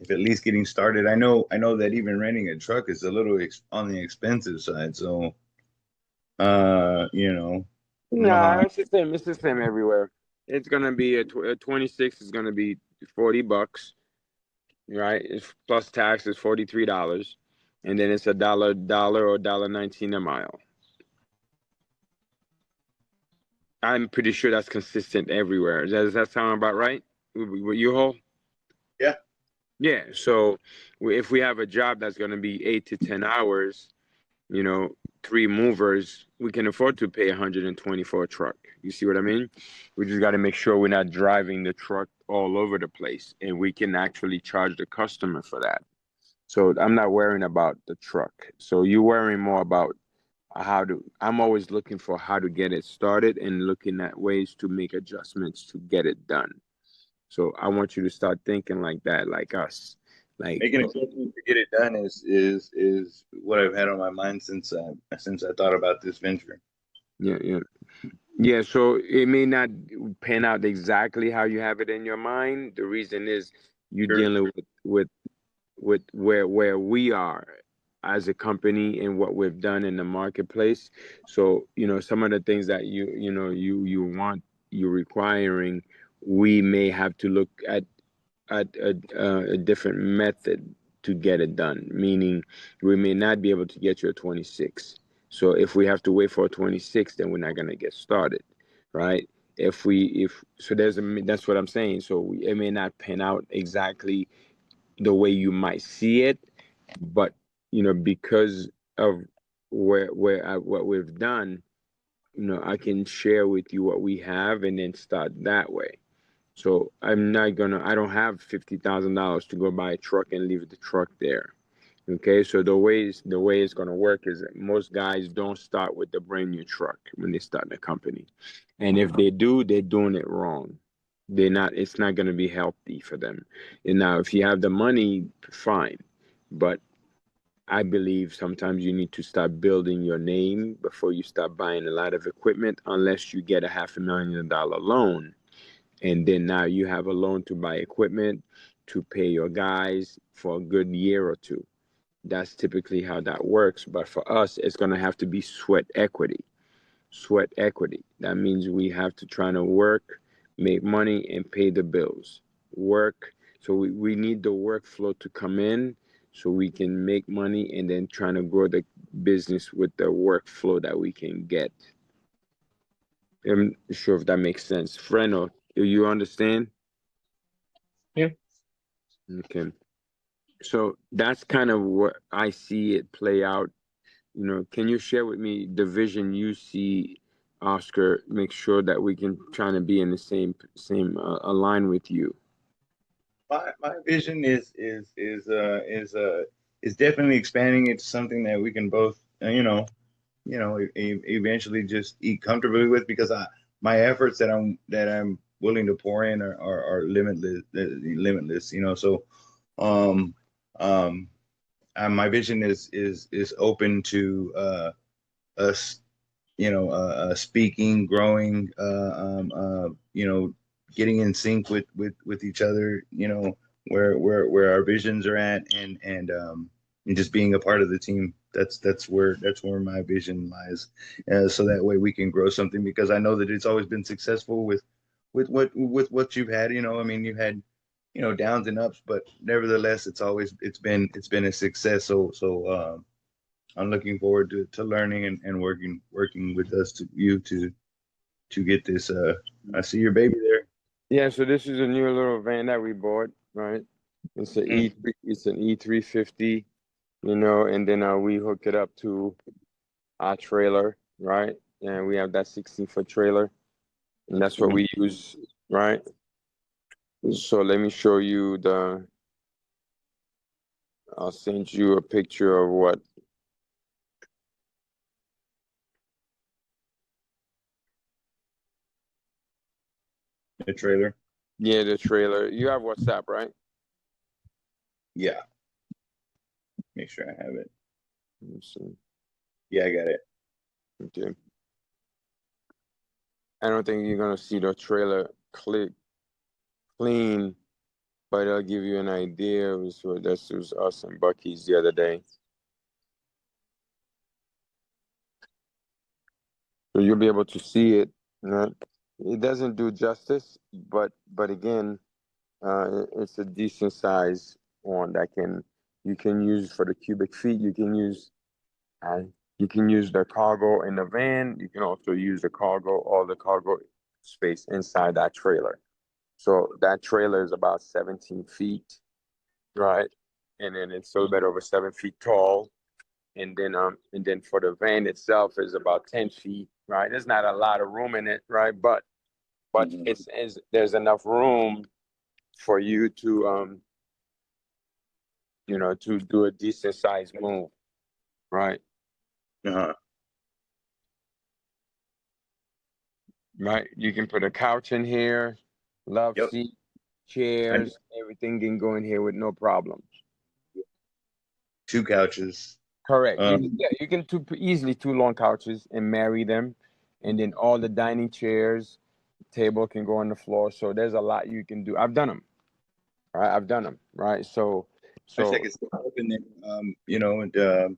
at least getting started. I know that even renting a truck is a little on the expensive side. So I don't know nah, how. it's the same. It's the same everywhere. It's gonna be a 26 is gonna be $40, right? It's plus tax is $43, and then it's a dollar or $1.19 a mile. I'm pretty sure that's consistent everywhere. Does that sound about right? What you hold? Yeah. Yeah. So if we have a job that's going to be 8 to 10 hours, you know, 3 movers, we can afford to pay 120 for a truck. You see what I mean? We just got to make sure we're not driving the truck all over the place, and we can actually charge the customer for that. So I'm not worrying about the truck. So you're worrying more about I'm always looking for how to get it started and looking at ways to make adjustments to get it done. So I want you to start thinking like that, like us. Like, Making adjustments to get it done is what I've had on my mind since I thought about this venture. yeah, yeah. Yeah, so it may not pan out exactly how you have it in your mind. The reason is you're Sure. dealing with where we are as a company and what we've done in the marketplace. So, some of the things that you want, you're requiring, we may have to look at a different method to get it done, meaning we may not be able to get you a 26. So if we have to wait for a 26, then we're not going to get started, right? If so that's what I'm saying. So it may not pan out exactly the way you might see it, but because of what we've done, I can share with you what we have and then start that way. So I don't have $50,000 to go buy a truck and leave the truck there. Okay, so the way it's gonna work is that most guys don't start with the brand new truck when they start the company, and if they do, they're doing it wrong. They're not. It's not gonna be healthy for them. And now, if you have the money, fine, but I believe sometimes you need to start building your name before you start buying a lot of equipment, unless you get a $500,000 loan, and then now you have a loan to buy equipment to pay your guys for a good year or two. That's typically how that works. But for us, it's going to have to be sweat equity. Sweat equity. That means we have to try to work, make money, and pay the bills. Work. So we need the workflow to come in so we can make money and then trying to grow the business with the workflow that we can get. I'm not sure if that makes sense. Frenel, do you understand? Yeah. Okay. So that's kind of what I see it play out. Can you share with me the vision you see, Oscar? Make sure that we can try to be in the same align with you. My vision is definitely expanding it to something that we can both eventually just eat comfortably with, because my efforts that I'm willing to pour in are limitless. So um um my vision is open to us, speaking, growing, getting in sync with each other, where our visions are at, and just being a part of the team. That's where my vision lies, so that way we can grow something, because I know that it's always been successful with what you've had. I mean, you had downs and ups, but nevertheless, it's been a success. So I'm looking forward to learning and working with to get this. I see your baby there. Yeah. So this is a new little van that we bought, right? It's an Mm. E3. It's an E350. And then we hook it up to our trailer, right? And we have that 16-foot trailer, and that's what we use, right? So let me show you I'll send you a picture of what. The trailer. Yeah, the trailer. You have WhatsApp, right? Yeah. Make sure I have it. Let me see. Yeah, I got it. Okay. I don't think you're gonna see the trailer clean, but it'll give you an idea. This was us and Bucky's the other day. So you'll be able to see it. Right? It doesn't do justice, but again, it's a decent size one that you can use for the cubic feet. Uh, you can use the cargo in the van. You can also use all the cargo space inside that trailer. So that trailer is about 17 feet, right? And then it's a little bit over 7 feet tall. And then for the van itself is about 10 feet, right? There's not a lot of room in it, right? But it's there's enough room for you to do a decent sized move, right? Uh-huh. Right. You can put a couch in here, love Yep. seat, I, chairs, everything can go in here with no problems. 2 couches. Correct. You can easily two long couches and marry them, and then all the dining chairs, table can go on the floor. So there's a lot you can do. I've done them, right? I've done them, right? So, I wish I so could stand up in there.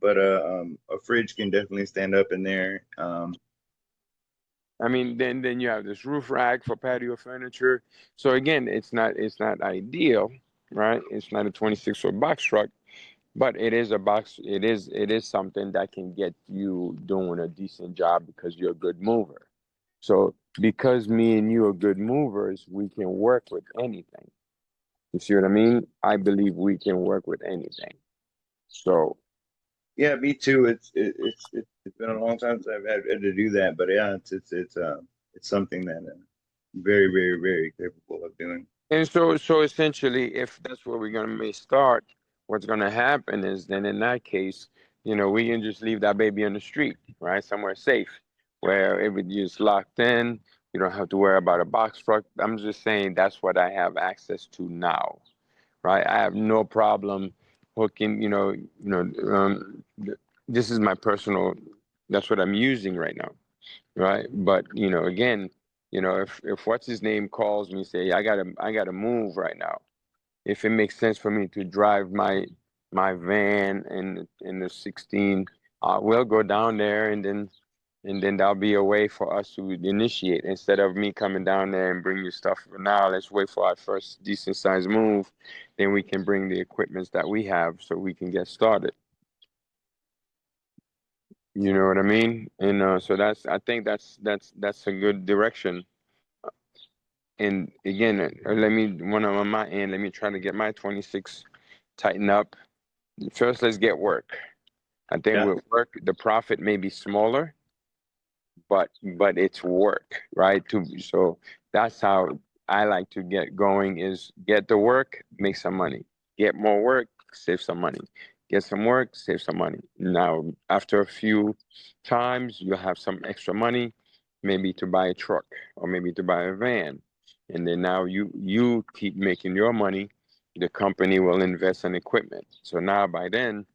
But a fridge can definitely stand up in there. I mean, then you have this roof rack for patio furniture. So again, it's not ideal, right? It's not a 26-foot box truck, but it is a box. It is something that can get you doing a decent job because you're a good mover. So because me and you are good movers, we can work with anything. You see what I mean? I believe we can work with anything. So Yeah, me too. It's been a long time since I've had to do that, but yeah, it's something that very, very, very capable of doing. And so essentially, if that's where we're gonna may start, what's gonna happen is then in that case, we can just leave that baby on the street, right, somewhere safe, where everything's locked in. You don't have to worry about a box truck. I'm just saying that's what I have access to now, right? I have no problem hooking. This is my personal. That's what I'm using right now, right? But again, if what's his name calls me, say I gotta move right now. If it makes sense for me to drive my van in the 16, we'll go down there and then that'll be a way for us to initiate instead of me coming down there and bring you stuff. For now, let's wait for our first decent sized move, then we can bring the equipments that we have so we can get started. You know what I mean? And so I think that's a good direction. And again, let me one on my end. Let me try to get my 26 tighten up. First, let's get work. I think Yeah. with work, the profit may be smaller, but it's work, right? So that's how I like to get going: is get the work, make some money, get more work, save some money, get some work, save some money. Now, after a few times, you'll have some extra money, maybe to buy a truck or maybe to buy a van, and then now you keep making your money. The company will invest in equipment. So now by then,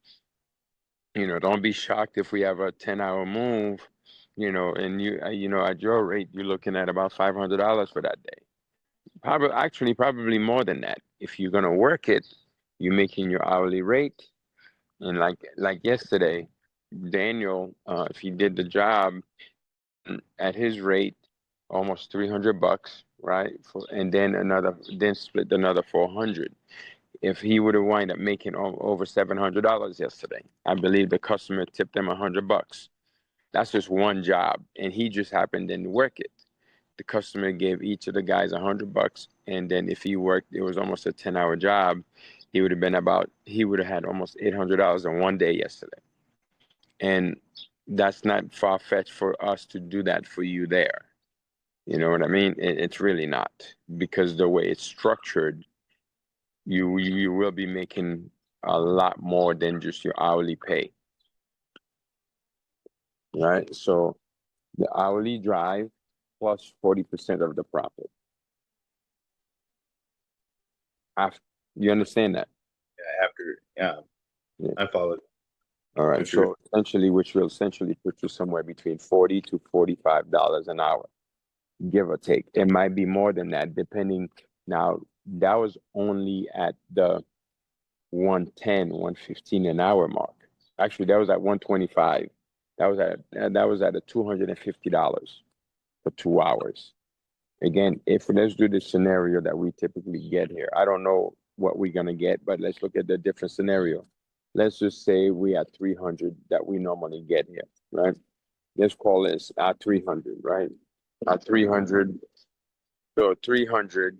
don't be shocked if we have a 10-hour move, and at your rate, you're looking at about $500 for that day. Probably more than that. If you're gonna work it, you're making your hourly rate. And like yesterday, Daniel, if he did the job at his rate, almost $300, right? And then split another 400. If he would have wind up making over $700 yesterday, I believe the customer tipped him $100. That's just one job, and he just happened to work it. The customer gave each of the guys $100, and then if he worked, it was almost a 10-hour job. He would have had almost $800 in one day yesterday, and that's not far fetched for us to do that for you there. You know what I mean? It's really not, because the way it's structured, you will be making a lot more than just your hourly pay, right? So the hourly drive plus 40% of the profit. After, you understand that? Yeah. Yeah. I follow. All right. So essentially, which will essentially put you somewhere between $40 to $45 an hour, give or take. It might be more than that, depending. Now, that was only at the 110, 115 an hour mark. Actually, that was at 125. That was at a $250 for 2 hours. Again, if let's do the scenario that we typically get here. I don't know what we're gonna get, but let's look at the different scenario. Let's just say we had 300 that we normally get here, right? Let's call this our 300, right? Our 300. So 300,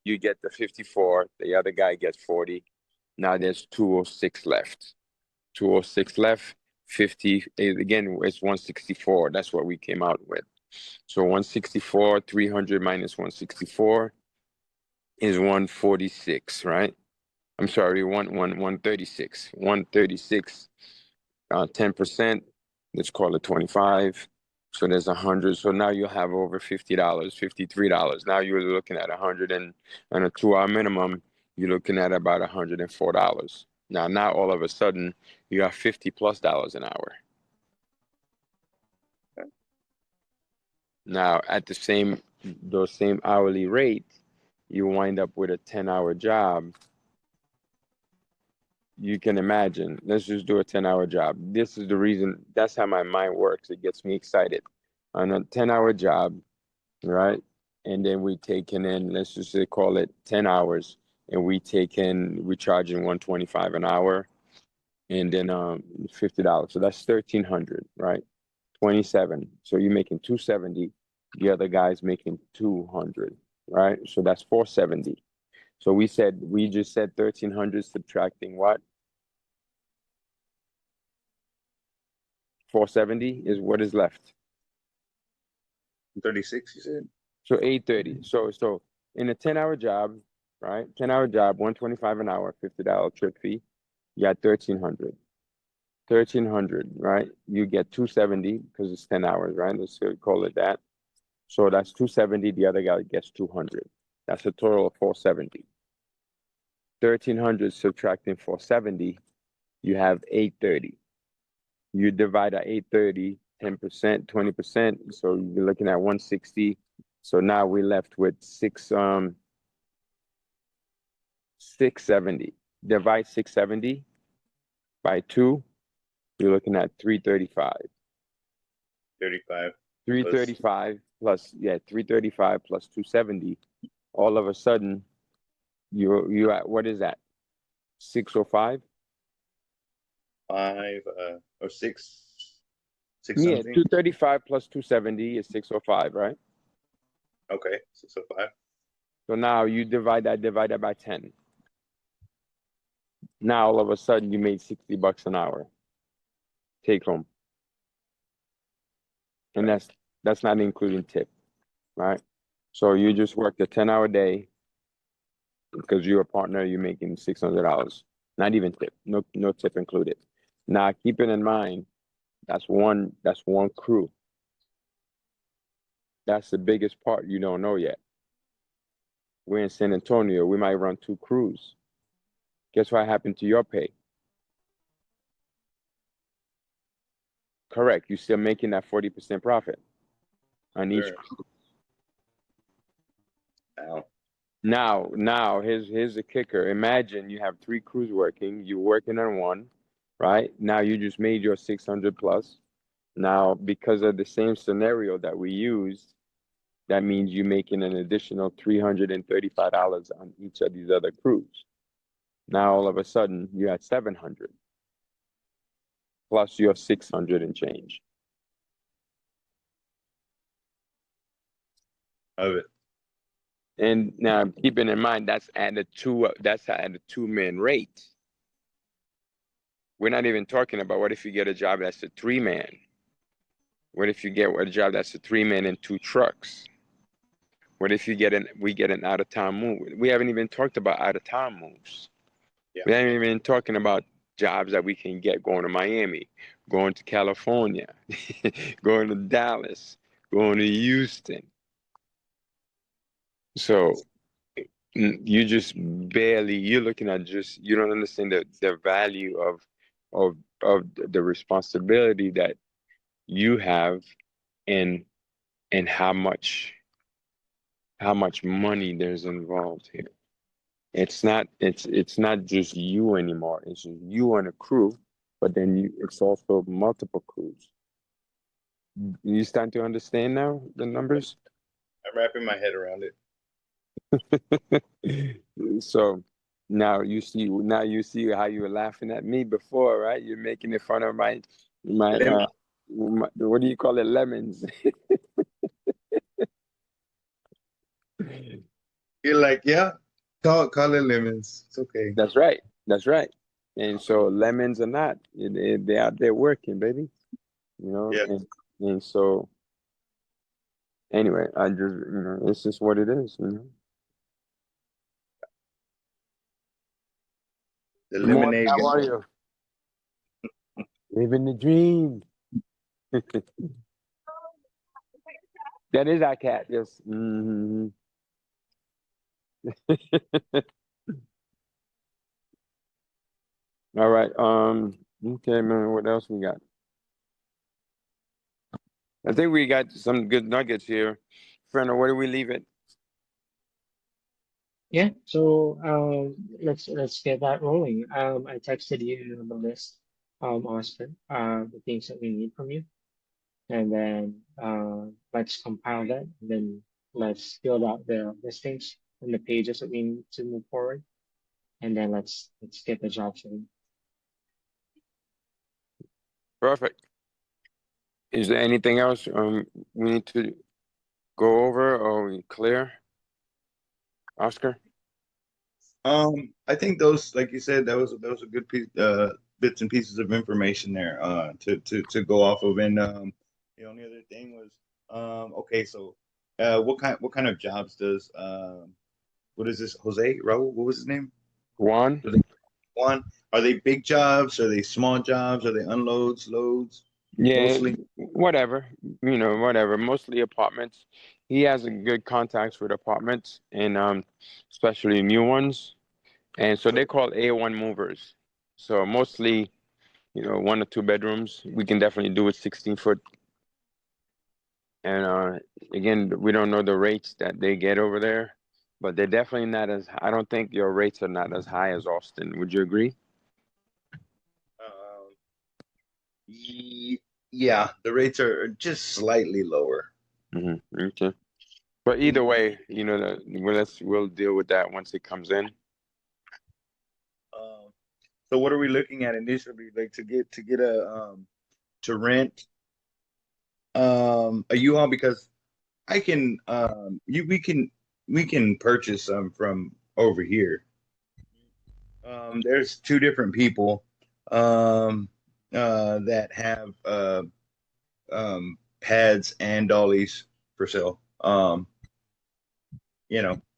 you get the 54. The other guy gets 40. Now there's 206 left. 206 left. 50 again. It's 164. That's what we came out with. So 164, 300 minus 164 is 146, right? I'm sorry, 136. 136, 10%, let's call it 25. So there's 100. So now you have over $50, $53. Now you're looking at 100 and on a 2-hour minimum, you're looking at about $104. Now all of a sudden you got $50+ an hour. Now, at those same hourly rate, you wind up with a 10-hour job. You can imagine. Let's just do a 10-hour job. This is the reason. That's how my mind works. It gets me excited. On a 10-hour job, right? And then we taking in, let's just say, call it 10 hours, and we charging 125 an hour, and then $50. So that's 1,300, right? 27. So you're making 270. The other guy's making 200, right? So that's 470. So we just said 1,300 subtracting what? 470 is what is left. 36, you said? So 830. So in a 10-hour job, right? 10-hour job, 125 an hour, $50 trip fee. You got 1300. 1300, right? You get 270 because it's 10 hours, right? Let's call it that. So that's 270. The other guy gets 200. That's a total of 470. 1300 subtracting 470, you have 830. You divide that 830, 10%, 20%. So you're looking at 160. So now we're left with 670. Divide 670 by 2, you're looking at 335. 35. 335 plus 335 plus 270. All of a sudden, you at what is that? 605? 5 or 6 Yeah, something. 235 plus 270 is 605, right? Okay, 605. So now you divide that by 10. Now all of a sudden you made $60 an hour. Take home. And that's not including tip, right? So you just worked a 10-hour day because you're a partner, you're making $600. Not even tip, no tip included. Now keep it in mind, that's one crew. That's the biggest part you don't know yet. We're in San Antonio, we might run 2 crews. Guess what happened to your pay? Correct, you're still making that 40% profit on each Sure. crew. Ow. Now, here's the kicker. Imagine you have 3 crews working, you're working on one, right? Now you just made your 600 plus. Now, because of the same scenario that we used, that means you're making an additional $335 on each of these other crews. Now, all of a sudden, you're at 700 plus your 600 and change. Of it. And now, keeping in mind, that's at a 2-man rate. We're not even talking about what if you get a job that's a 3-man. What if you get a job that's a 3-man and 2 trucks? What if we get an out of town move? We haven't even talked about out of town moves. Yeah. We haven't even talking about jobs that we can get going to Miami, going to California, going to Dallas, going to Houston. So you just barely, you're looking at just, you don't understand the value of the responsibility that you have and how much money there's involved here. It's not just you anymore. It's just you and a crew, but then it's also multiple crews. You starting to understand now the numbers? I'm wrapping my head around it. So now you see how you were laughing at me before, right? You're making fun of my what do you call it, lemons? You're like, yeah, call it lemons. It's okay. That's right. And so lemons or not, they're out there working, baby. You know, Yeah. and so anyway, I just it's just what it is, The Good morning, lemonade. how are you? Living the dream. That is our cat, yes. All right. Okay, man. What else we got? I think we got some good nuggets here. Frenel, where do we leave it? Yeah, so let's get that rolling. I texted you the list, Oscar, the things that we need from you, and then let's compile that, and then let's build out the listings and the pages that we need to move forward, and then let's get the job going. Perfect. Is there anything else we need to go over, or we clear? Oscar? I think those, like you said, that was a good piece, bits and pieces of information there, to go off of. And the only other thing was, okay, so what kind of jobs does what is this, Jose Raul? What was his name? Juan. One. Are they big jobs? Are they small jobs? Are they unloads, loads? Yeah, Mostly. whatever, whatever. Mostly apartments. He has a good contacts with apartments and especially new ones. And so they call A1 movers. So mostly, 1 or 2 bedrooms. We can definitely do it 16 foot. And again, we don't know the rates that they get over there, but they're definitely not as, I don't think your rates are not as high as Austin. Would you agree? Um, yeah, the rates are just slightly lower. Okay. But either way, we'll deal with that once it comes in. So what are we looking at initially, like to get to rent a U-Haul? Because I can we can purchase some from over here. There's two different people um that have pads and dollies for sale.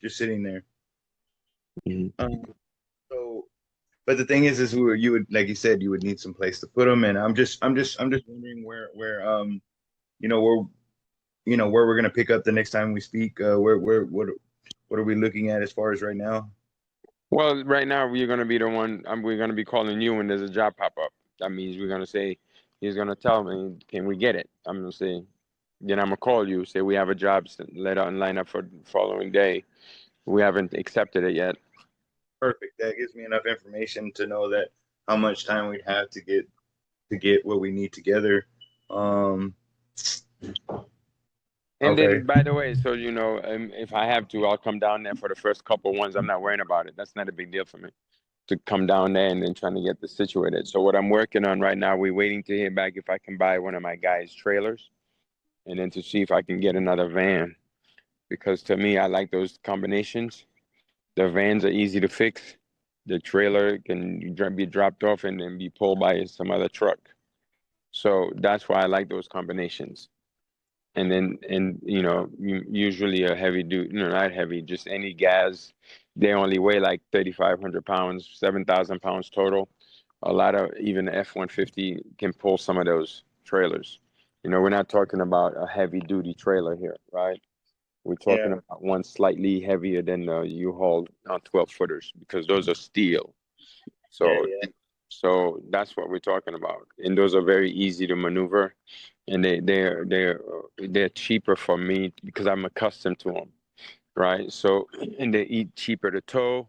Just sitting there. Mhm. So, but the thing is you would, like you said, you would need some place to put them, and I'm just wondering where where we're gonna pick up the next time we speak. What are we looking at as far as right now? Well, right now we're gonna be the one. We're gonna be calling you when there's a job pop up. That means we're gonna say, he's gonna tell me, can we get it? I'm gonna say, then I'm gonna call you, say we have a job, let out and line up for the following day. We haven't accepted it yet. Perfect. That gives me enough information to know that how much time we'd have to get what we need together. Um, And okay. then, by the way, so if I have to, I'll come down there for the first couple ones. I'm not worrying about it. That's not a big deal for me to come down there and then trying to get this situated. So what I'm working on right now, we're waiting to hear back if I can buy one of my guys' trailers, and then to see if I can get another van. Because to me, I like those combinations. The vans are easy to fix. The trailer can be dropped off and then be pulled by some other truck. So that's why I like those combinations. And then, usually a heavy dude, no, not heavy, just any gas. They only weigh like 3,500 pounds, 7,000 pounds total. A lot of even F-150 can pull some of those trailers. We're not talking about a heavy duty trailer here, right? We're talking Yeah. about one slightly heavier than the U-Haul 12 footers because those are steel. Yeah. So, Yeah. so that's what we're talking about, and those are very easy to maneuver, and they're cheaper for me because I'm accustomed to them, right? So, and they eat cheaper to tow,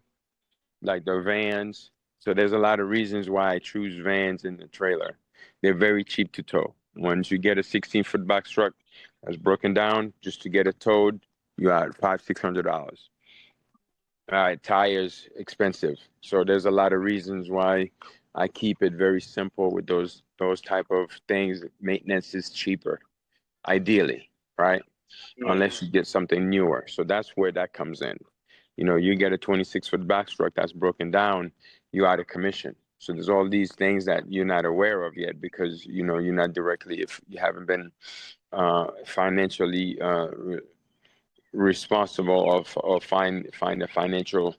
like the vans. So there's a lot of reasons why I choose vans in the trailer. They're very cheap to tow. Once you get a 16-foot box truck that's broken down, just to get it towed, you got $500-600. All right, tires expensive. So there's a lot of reasons why I keep it very simple with those type of things. Maintenance is cheaper, ideally, right? Unless you get something newer. So that's where that comes in. You get a 26-foot box truck that's broken down, you're out of commission. So there's all these things that you're not aware of yet because you're not directly, if you haven't been financially responsible or find a financial.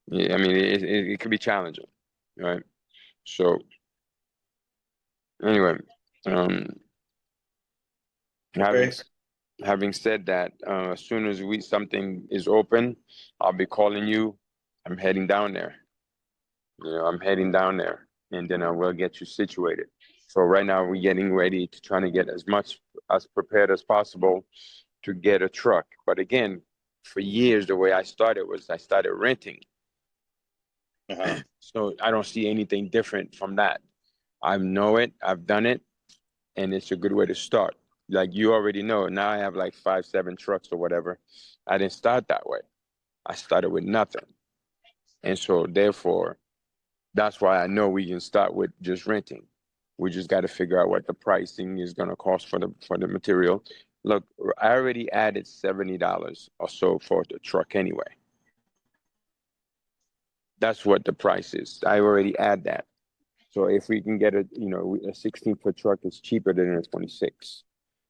Yeah, I mean, it could be challenging, right? So anyway, um, having Okay. having said that, as soon as something is open, I'll be calling you. I'm heading down there. I'm heading down there, and then I will get you situated. So right now we're getting ready to trying to get as much as prepared as possible to get a truck. But again, for years the way I started was I started renting. Uh-huh. So I don't see anything different from that. I know it, I've done it, and it's a good way to start. Like you already know, now I have like 5, 7 trucks or whatever. I didn't start that way. I started with nothing. And so therefore, that's why I know we can start with just renting. We just got to figure out what the pricing is going to cost for the material. Look, I already added $70 or so for the truck anyway. That's what the price is. I already add that. So if we can get a 16-foot truck is cheaper than a 26.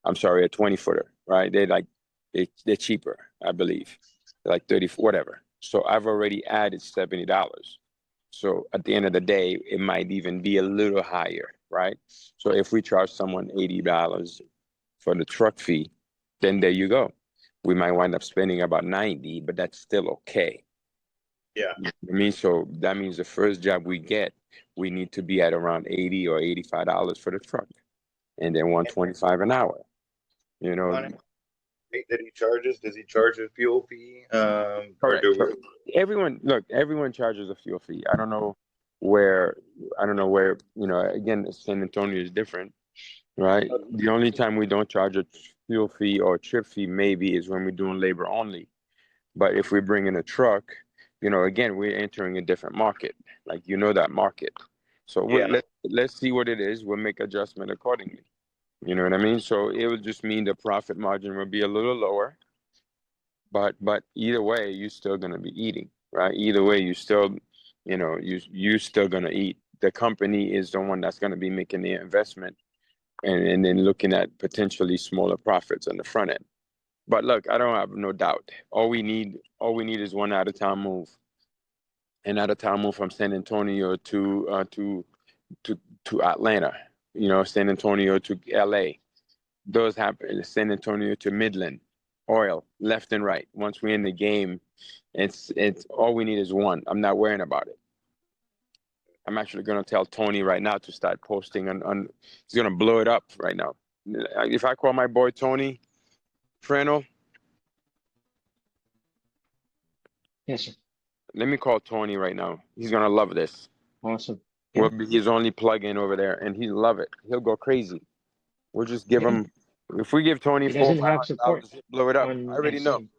I'm sorry, a 20 footer, right? They're like they're cheaper, I believe, like 30, whatever. So I've already added $70. So at the end of the day, it might even be a little higher, right? So if we charge someone $80 for the truck fee, then there you go. We might wind up spending about 90, but that's still okay. Yeah. You know what I mean, so that means the first job we get, we need to be at around 80 or $85 for the truck, and then 125 an hour. You know, Rate that he charges, does he charge a fuel fee? Or correct. do So everyone charges a fuel fee. I don't know where, again, San Antonio is different, right? The only time we don't charge a fuel fee or trip fee maybe is when we're doing labor only. But if we bring in a truck, again, we're entering a different market. Like, that market. So Yeah. let's see what it is. We'll make adjustment accordingly. You know what I mean? So it would just mean the profit margin will be a little lower. But either way, you're still gonna be eating, right? Either way, you still, you still gonna eat. The company is the one that's gonna be making the investment and then looking at potentially smaller profits on the front end. But look, I don't have no doubt. All we need is one out of town move. An out of town move from San Antonio to Atlanta. San Antonio to LA. Those happen. San Antonio to Midland. Oil left and right. Once we're in the game, it's all we need is one. I'm not worrying about it. I'm actually gonna tell Tony right now to start posting on he's gonna blow it up right now. If I call my boy Tony Frenel, Yes, sir. let me call Tony right now. He's gonna love this. Awesome. We'll be his only plug-in over there, and he'll love it. He'll go crazy. We'll just give him. If we give Tony He four, doesn't five have hundred support dollars, he'll blow it up. on I already know, NC.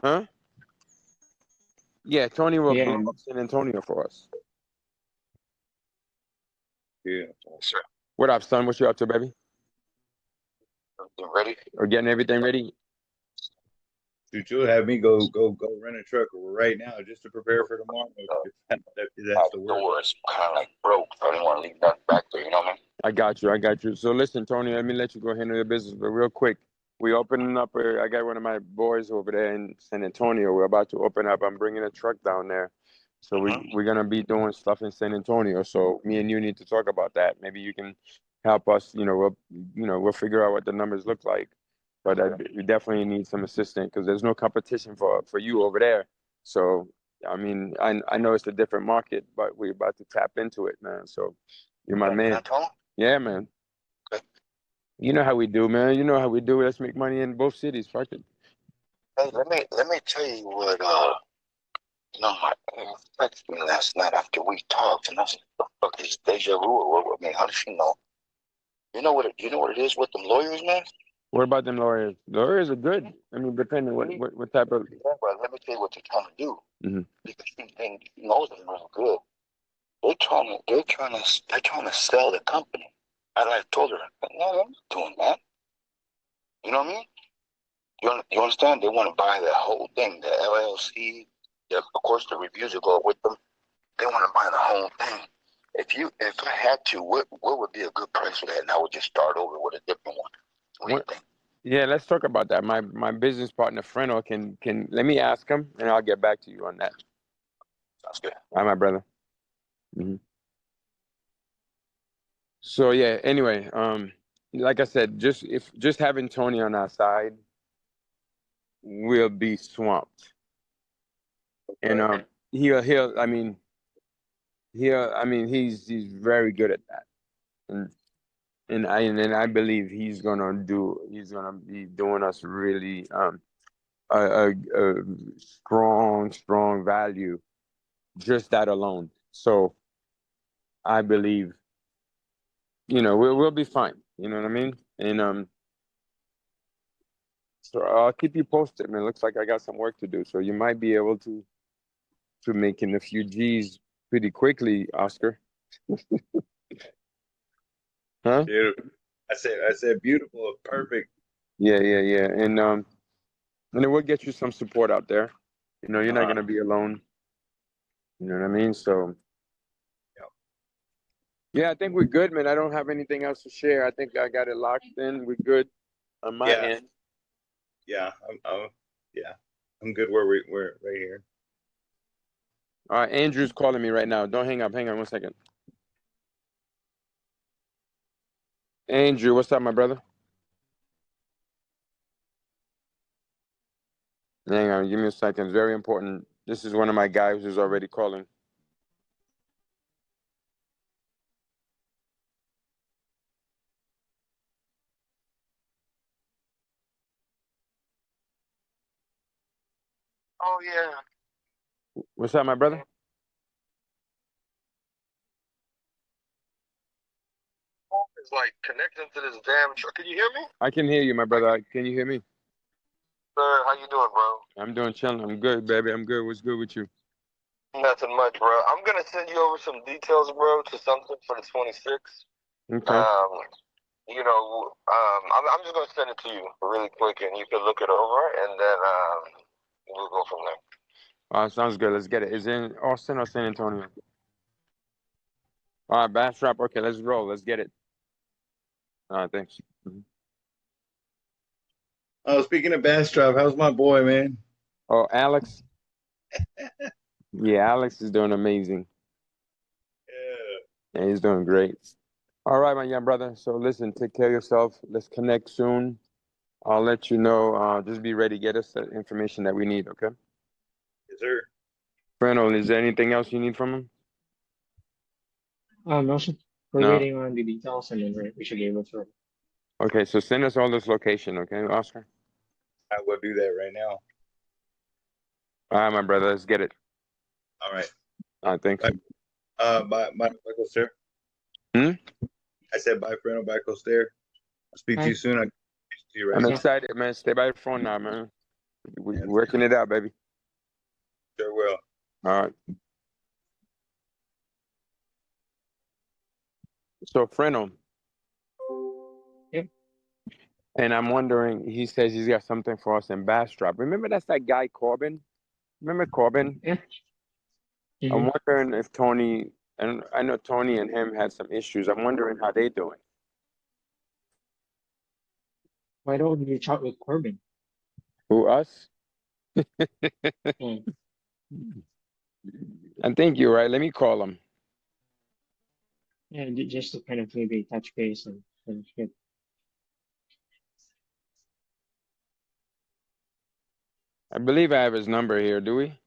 huh? Yeah, Tony will Yeah. blow up San Antonio for us. Yeah. Sir, What up, son? What you up to, baby? you ready? Or getting everything ready? Dude, you'll have me go rent a truck right now just to prepare for tomorrow. If that's the word. Door is kind of like broke, so I didn't want to leave nothing back there. You know what I mean? I got you. So listen, Tony, let me let you go handle your business, but real quick, we opening up. I got one of my boys over there in San Antonio. We're about to open up. I'm bringing a truck down there, so we're gonna be doing stuff in San Antonio. So me and you need to talk about that. Maybe you can help us. We'll figure out what the numbers look like. But we definitely need some assistance because there's no competition for you over there. So I mean, I know it's a different market, but we're about to tap into it, man. So you're my man. Antonio? Yeah, man. Okay. You know how we do, man. You know how we do. Let's make money in both cities. Fuck it. Hey, let me tell you what. My ex texted me last night after we talked, and I said, "The fuck is deja vu?" Or I mean, how does she know? You know what it is with them lawyers, man. What about them lawyers? Lawyers are good. I mean, depending what type of. Yeah, but let me tell you what they're trying to do. Mhm. Because she knows them real good. They're trying to sell the company. And I told her, no, I'm not doing that. You know what I mean? You understand? They want to buy the whole thing, the LLC. Of course, the reviews will go with them. They want to buy the whole thing. If I had to, what would be a good price for that? And I would just start over with a different one. What do you think? Yeah, let's talk about that. My business partner Frenel can let me ask him, and I'll get back to you on that. Sounds good. All right, my brother. So yeah. Anyway, like I said, just having Tony on our side, we'll be swamped. And he'll he's very good at that. And I believe he's gonna be doing us really a strong value, just that alone. So I believe we'll be fine. You know what I mean? And so I'll keep you posted, man. Looks like I got some work to do, so you might be able to making a few G's pretty quickly, Oscar. Huh? Beautiful. I said beautiful, perfect. Yeah. And then we'll get you some support out there. You're not gonna be alone. You know what I mean? So yeah, I think we're good, man. I don't have anything else to share. I think I got it locked in. We're good on my end. Yeah, yeah, I'm good where we're right here. All right, Andrew's calling me right now. Don't hang up. Hang on 1 second. Andrew, what's up, my brother? Hang on, give me a second. It's very important. This is one of my guys who's already calling. Oh yeah. What's up, my brother? It's like connecting to this damn truck. Can you hear me? I can hear you, my brother. Can you hear me? Sir, how you doing, bro? I'm doing chilling. I'm good, baby. I'm good. What's good with you? Nothing much, bro. I'm gonna send you over some details, bro, to something for the 26th. Okay. I'm just gonna send it to you really quick, and you can look it over, and then we'll go from there. Sounds good. Let's get it. Is it in Austin or San Antonio? All right, Bastrop. Okay, let's roll. Let's get it. All right, thanks. Oh, speaking of Bastrop, how's my boy, man? Oh, Alex. Yeah, Alex is doing amazing. Yeah. Yeah, he's doing great. All right, my young brother. So listen, take care of yourself. Let's connect soon. I'll let you know. Just be ready. Get us the information that we need, okay? Yes, sir. Frenel, is there anything else you need from him? No, sir. We're No. waiting on the details, and then we should be able to. Okay, so send us all this location, okay, Oscar? I will do that right now. All right, my brother. Let's get it. All right. All right, thanks. Bye, Michael, sir. Hmm? I said bye, friend. Bye, Coaster. I'll speak to you Hi. soon. I'll see you right I'm now. excited, man. Stay by your phone now, man. We Yeah, working it out, baby. sure will. All right. So Frenel, Yep. and I'm wondering, he says he's got something for us in Bastrop. Remember that's that guy Corbin? Remember Corbin? Yeah. I'm Mm-hmm. wondering if Tony, and I know Tony and him had some issues. I'm wondering how they doing. Why don't you reach out with Corbin? Who, us? Mm. I think you're right. Let me call him. Yeah, just to kind of maybe touch base and get. I believe I have his number here. Do we?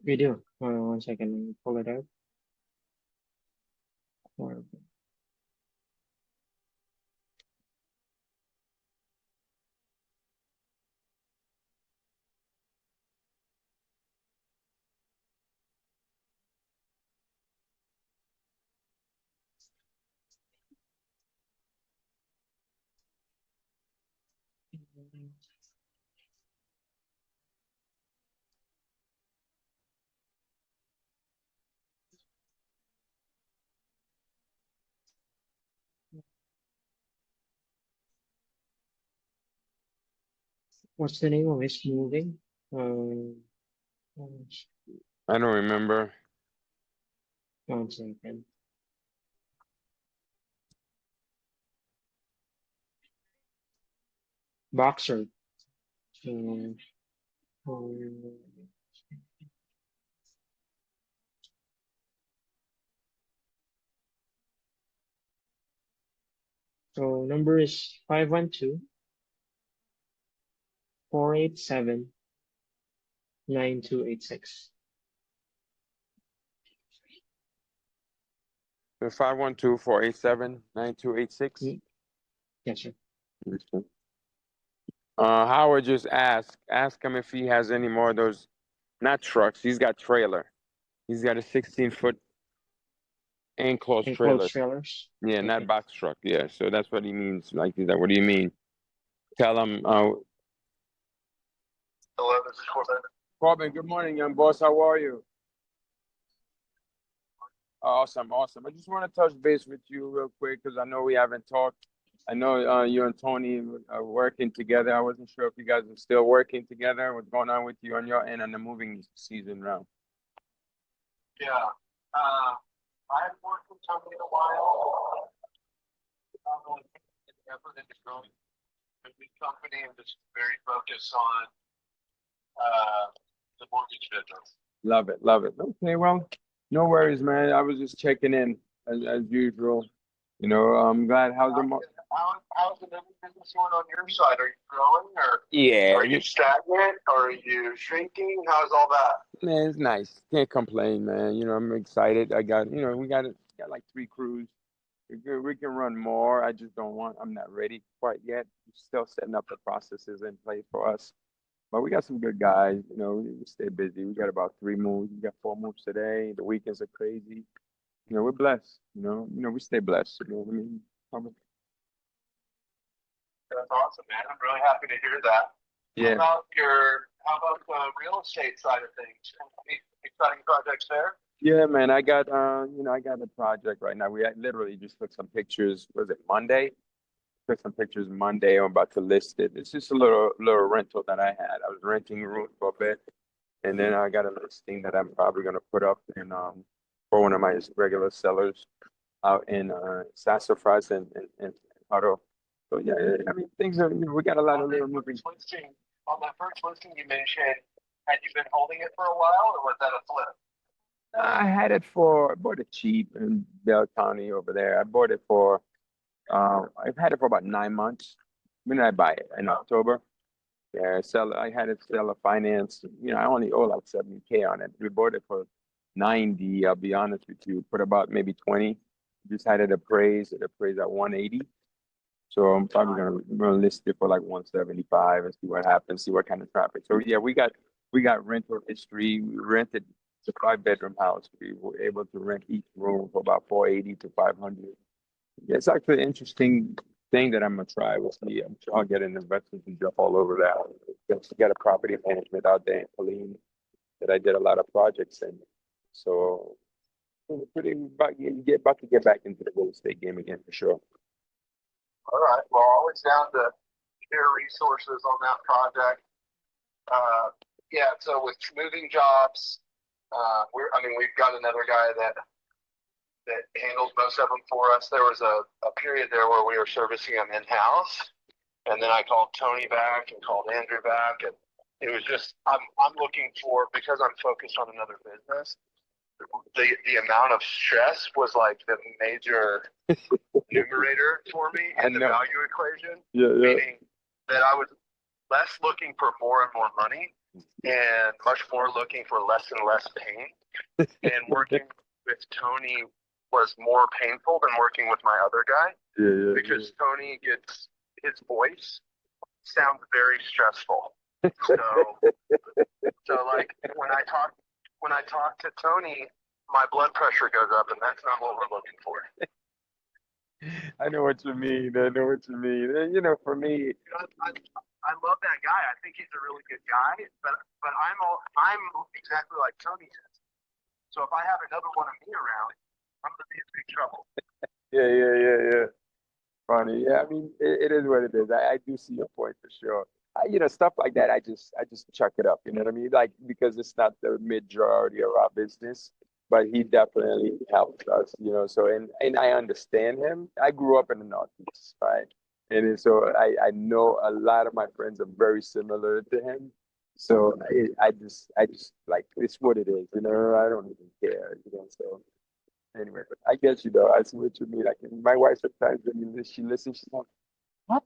We do. 1 second, let me pull it out. Corbin. What's the name of his moving? Um, I don't remember. 1 second. Boxer. Um, um, so number is 512-487-9286. So 512-487-9286. Yes, sir. Howard just ask him if he has any more of those, not trucks. He's got trailer. He's got a 16-foot enclosed trailer. Enclosed trailers. Yeah, not Okay. box truck. Yeah, so that's what he means. Like that. What do you mean? Tell him. Hello, this is Corbin. Corbin, good morning, young boss. How are you? Awesome, awesome. I just want to touch base with you real quick because I know we haven't talked. I know you and Tony are working together. I wasn't sure if you guys are still working together. What's going on with you on your end on the moving season now? Yeah. I've worked with Tony in a while. a big company and just very focused on the mortgage business. Love it, love it. Okay, well, no worries, man. I was just checking in as usual. You know, I'm glad. How's the How's the business going on your side? Are you growing, or Yeah, are you stagnant, or are you shrinking? How's all that? man, it's nice. Can't complain, man. You know, I'm excited. I got, you know, we got like 3 crews. We can run more. I just don't want. I'm not ready quite yet. Still setting up the processes in place for us. But we got some good guys. You know, we stay busy. We got about 3 moves. We got 4 moves today. The weekends are crazy. You know, we're blessed. You know, we stay blessed. You know what I mean? That's awesome, man. I'm really happy to hear that. Yeah. How about the real estate side of things? Any exciting projects there? Yeah, man. I got you know, I got a project right now. Literally just took some pictures. Was it Monday? Took some pictures Monday. I'm about to list it. It's just a little rental that I had. I was renting a room for a bit, and then I got a listing that I'm probably gonna put up in for one of my regular sellers out in Sassafras and Hutto. So yeah, I mean things are. You know, we got a lot of little moving. On that first listing you mentioned, had you been holding it for a while, or was that a flip? I bought it cheap in Bell County over there. I bought it for, I've had it for about 9 months. When did I buy it? In October. Yeah, I had it sell a finance. You know, I only owe like 70K on it. We bought it for 90. I'll be honest with you. Put about maybe 20. Just had it appraised. It appraised at 180. So I'm probably gonna list it for like 175 and see what happens. See what kind of traffic. So yeah, we got rental history. We rented. It's a 5-bedroom house. We were able to rent each room for about 480 to 500. Yeah, it's actually an interesting thing that I'm gonna try. We'll see. I'm sure I'll get an investor to jump all over that. We got a property management out there in Colleen that I did a lot of projects in. So we're about to get back into the real estate game again for sure. All right. Well, always down to share resources on that project. Yeah. So with moving jobs, we've got another guy that handles most of them for us. There was a period there where we were servicing them in-house, and then I called Tony back and called Andrew back, and it was just I'm looking for, because I'm focused on another business. The amount of stress was like the major numerator for me in the value equation. Yeah. Meaning that I was less looking for more and more money, and much more looking for less and less pain. And working with Tony was more painful than working with my other guy. Because Tony gets, his voice sounds very stressful. So like when I talk to Tony, my blood pressure goes up, and that's not what we're looking for. I know what you mean. And, you know, for me, I love that guy. I think he's a really good guy, but I'm exactly like Tony is. So if I have another one of me around, I'm gonna be in big trouble. Yeah. Funny. Yeah, I mean, it is what it is. I do see your point for sure. You know, stuff like that, I just chuck it up. You know what I mean? Like, because it's not the majority of our business, but he definitely helped us. You know, so and I understand him. I grew up in the Northeast, right? So I know a lot of my friends are very similar to him. So I just like, it's what it is. You know, I don't even care. You know, so. Anyway, but I guess, you know, I see what you mean. Like my wife sometimes when she listens, she's like, "What?"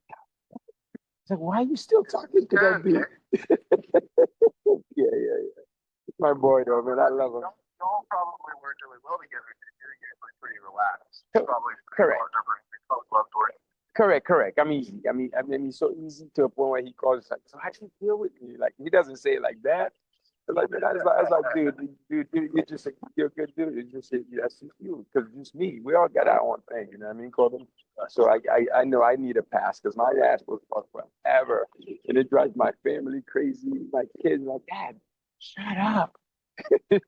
It's like, "Why are you still talking to that dude?" Yeah. My boy, though, man, I love him. Y'all probably work really well together because you're usually pretty relaxed. Probably Correct. Correct. Correct. I mean, he's so easy to a point where he calls like, "So how do you feel with me?" Like, he doesn't say it like that. Like, man, I was like, dude, you're a good dude. It's just, that's just you, because just me. We all got our own thing, you know what I mean, Corbin? So I know I need a pass, because my ass was fucked forever, and it drives my family crazy. My kids like, "Dad, shut up."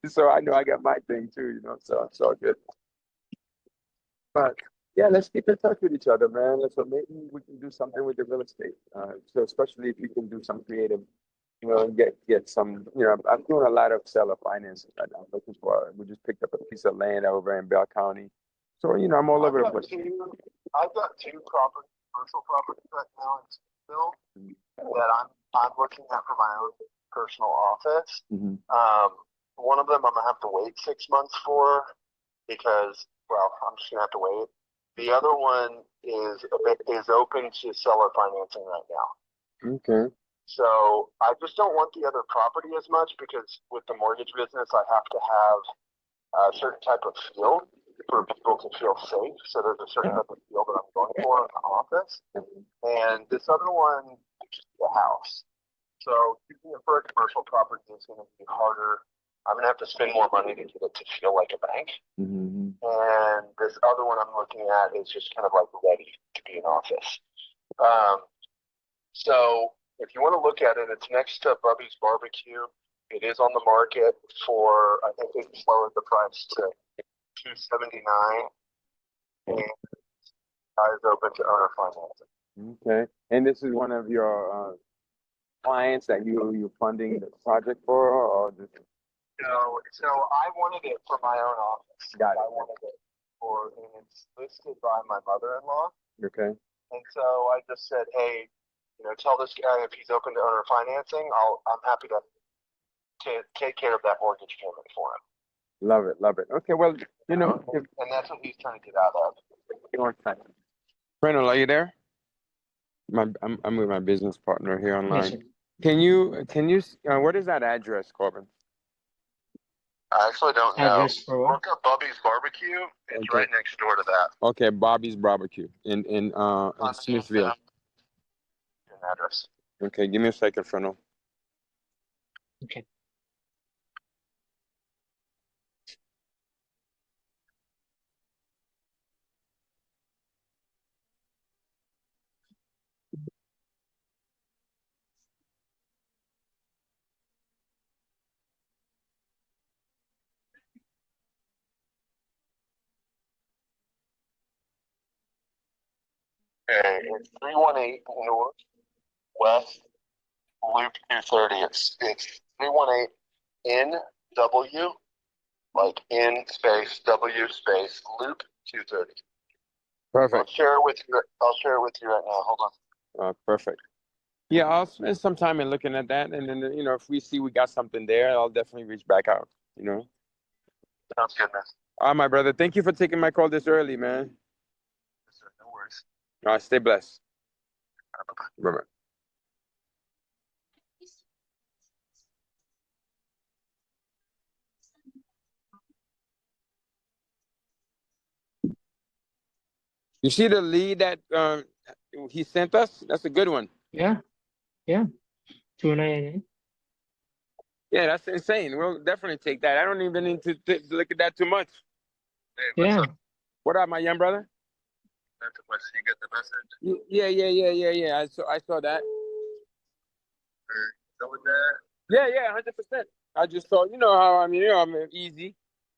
So I know I got my thing too, you know. So it's all good. But yeah, let's keep in touch with each other, man. So maybe we can do something with the real estate. So especially if you can do some creative. You know, get some, you know, I'm doing a lot of seller financing right now. We just picked up a piece of land over in Bell County. So, you know, I'm all over the place. I've got 2 commercial properties right now build that I'm looking at for my own personal office. Mhm. One of them I'm gonna have to wait 6 months for because, well, I'm just gonna have to wait. The other one is open to seller financing right now. Okay. So I just don't want the other property as much because with the mortgage business, I have to have a certain type of field for people to feel safe. So there's a certain type of field that I'm going for in the office. And this other one is just a house. So using it for a commercial property is going to be harder. I'm going to have to spend more money to get it to feel like a bank. Mm-hmm. And this other one I'm looking at is just kind of like ready to be an office. So if you want to look at it, it's next to Bubby's Barbecue. It is on the market for, I think they just lowered the price to $279, and is open to owner financing. Okay. And this is one of your clients that you're funding the project for, or just... So I wanted it for my own office. Got it. I wanted it for, and it's listed by my mother-in-law. Okay. And so I just said, hey, tell this guy if he's open to owner financing, I'm happy to take care of that mortgage payment for him. Love it, love it. Okay, well, and that's what he's trying to get out of. Frenel, are you there? I'm with my business partner here online. Yes, sir. Can you what is that address, Corbin? I actually don't know. Address for what? Look up Bubby's Barbecue. It's Okay. right next door to that. Okay, Bobby's Barbecue in Smithville. An address. Okay, give me a second, Frenel. Okay. Okay, it's 318 North West Loop 230. It's 318 NW, like N space W space Loop 230. Perfect. I'll share it with you right now. Hold on. Perfect. Yeah, I'll spend some time in looking at that, and then if we see we got something there, I'll definitely reach back out. Sounds good, man. All right, my brother. Thank you for taking my call this early, man. Yes, sir. No worries. All right, stay blessed. Bye-bye. Bye-bye. You see the lead that he sent us? That's a good one. Yeah. 299. Yeah, that's insane. We'll definitely take that. I don't even need to look at that too much. Hey, what's Yeah. up? What up, my young brother? That's the question. You get the message? Yeah. I saw that. Go with that. Yeah, 100%. I just saw, how I'm easy.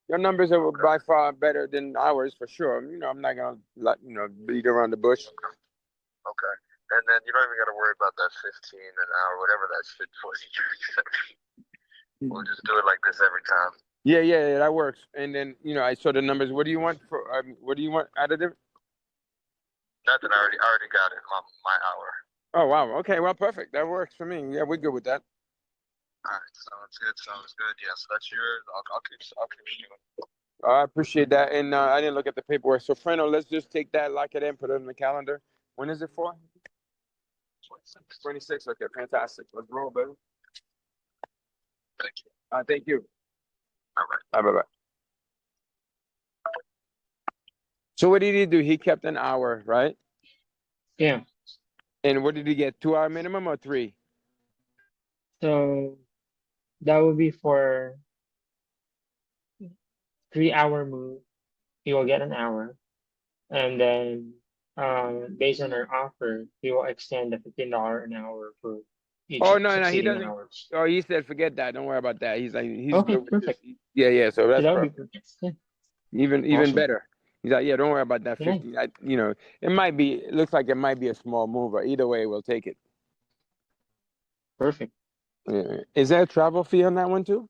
Your numbers are by far better than ours for sure. I'm not gonna beat around the bush. Okay. And then you don't even got to worry about that 15 an hour, whatever that shit was. We'll just do it like this every time. Yeah, that works. And then, I saw the numbers. What do you want out of it? Nothing. I already got it. My hour. Oh, wow. Okay, well, perfect. That works for me. Yeah, we're good with that. All right. Sounds good. Yeah. So that's yours. I'll keep shooting. I appreciate that. And I didn't look at the paperwork. So, Frenel, let's just take that, lock it in, put it in the calendar. When is it for? 26. Okay, fantastic. Let's roll, baby. Thank you. Thank you. All right. Bye-bye. So what did he do? He kept an hour, right? Yeah. And what did he get? 2-hour minimum or 3? So that would be for 3-hour move. He will get an hour. And then based on our offer, we will extend the $15 an hour for each Oh, no, he succeeding doesn't. hours. Oh, he said, forget that. Don't worry about that. He's Okay, good with perfect. this. Yeah. So So that's that would be perfect. perfect. Yeah. Even Awesome. better. He's like, yeah, don't worry about that Yeah. 50. It looks like it might be a small mover. Either way, we'll take it. Perfect. Yeah. Is there a travel fee on that one too?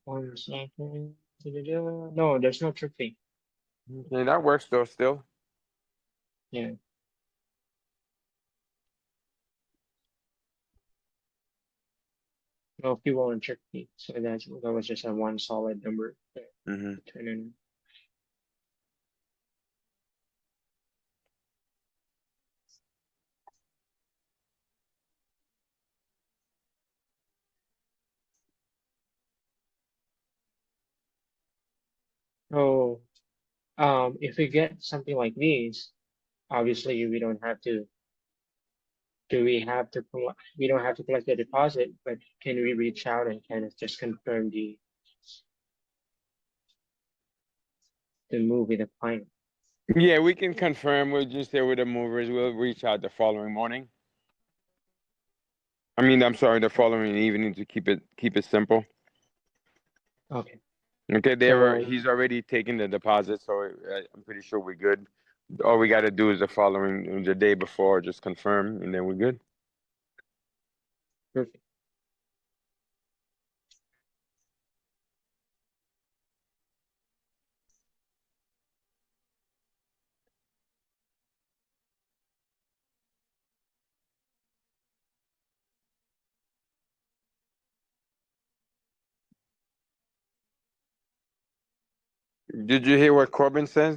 1 second. No, there's no trip fee. Okay, that works though still. Yeah. Well, people weren't tricky, so that was just a one solid number to Mm-hmm. turn in. Oh, if we get something like these, obviously we don't have to. Do we have to? We don't have to collect the deposit, but can we reach out and kind of just confirm the move with the client? Yeah, we can confirm. We'll just say with the movers. We'll reach out the following morning. I mean, I'm sorry, the following evening to keep it simple. Okay. Okay, So he's already taken the deposit, so I'm pretty sure we're good. All we got to do is the day before, just confirm, and then we're good. perfect. Did you hear what Corbin says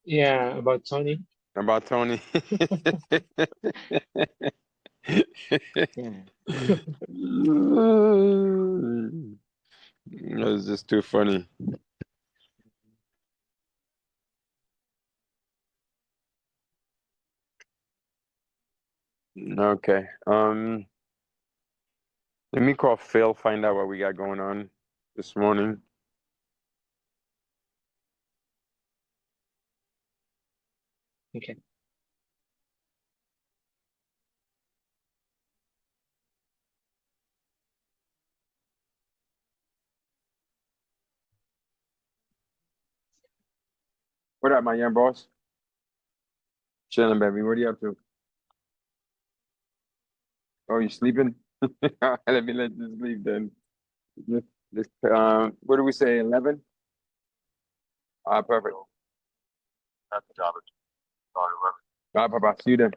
Yeah, about Tony. about Tony? Yeah. It's just too funny. Okay. Let me call Phil, find out what we got going on this morning. Okay. What up, my young boss? Chilling, baby. What are you up to? Oh, you sleeping? Let me let you sleep then. What do we say? 11? Perfect. That's the job. Papa, see you then.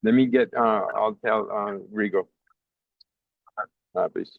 Let me get. I'll tell Rigo. Peace.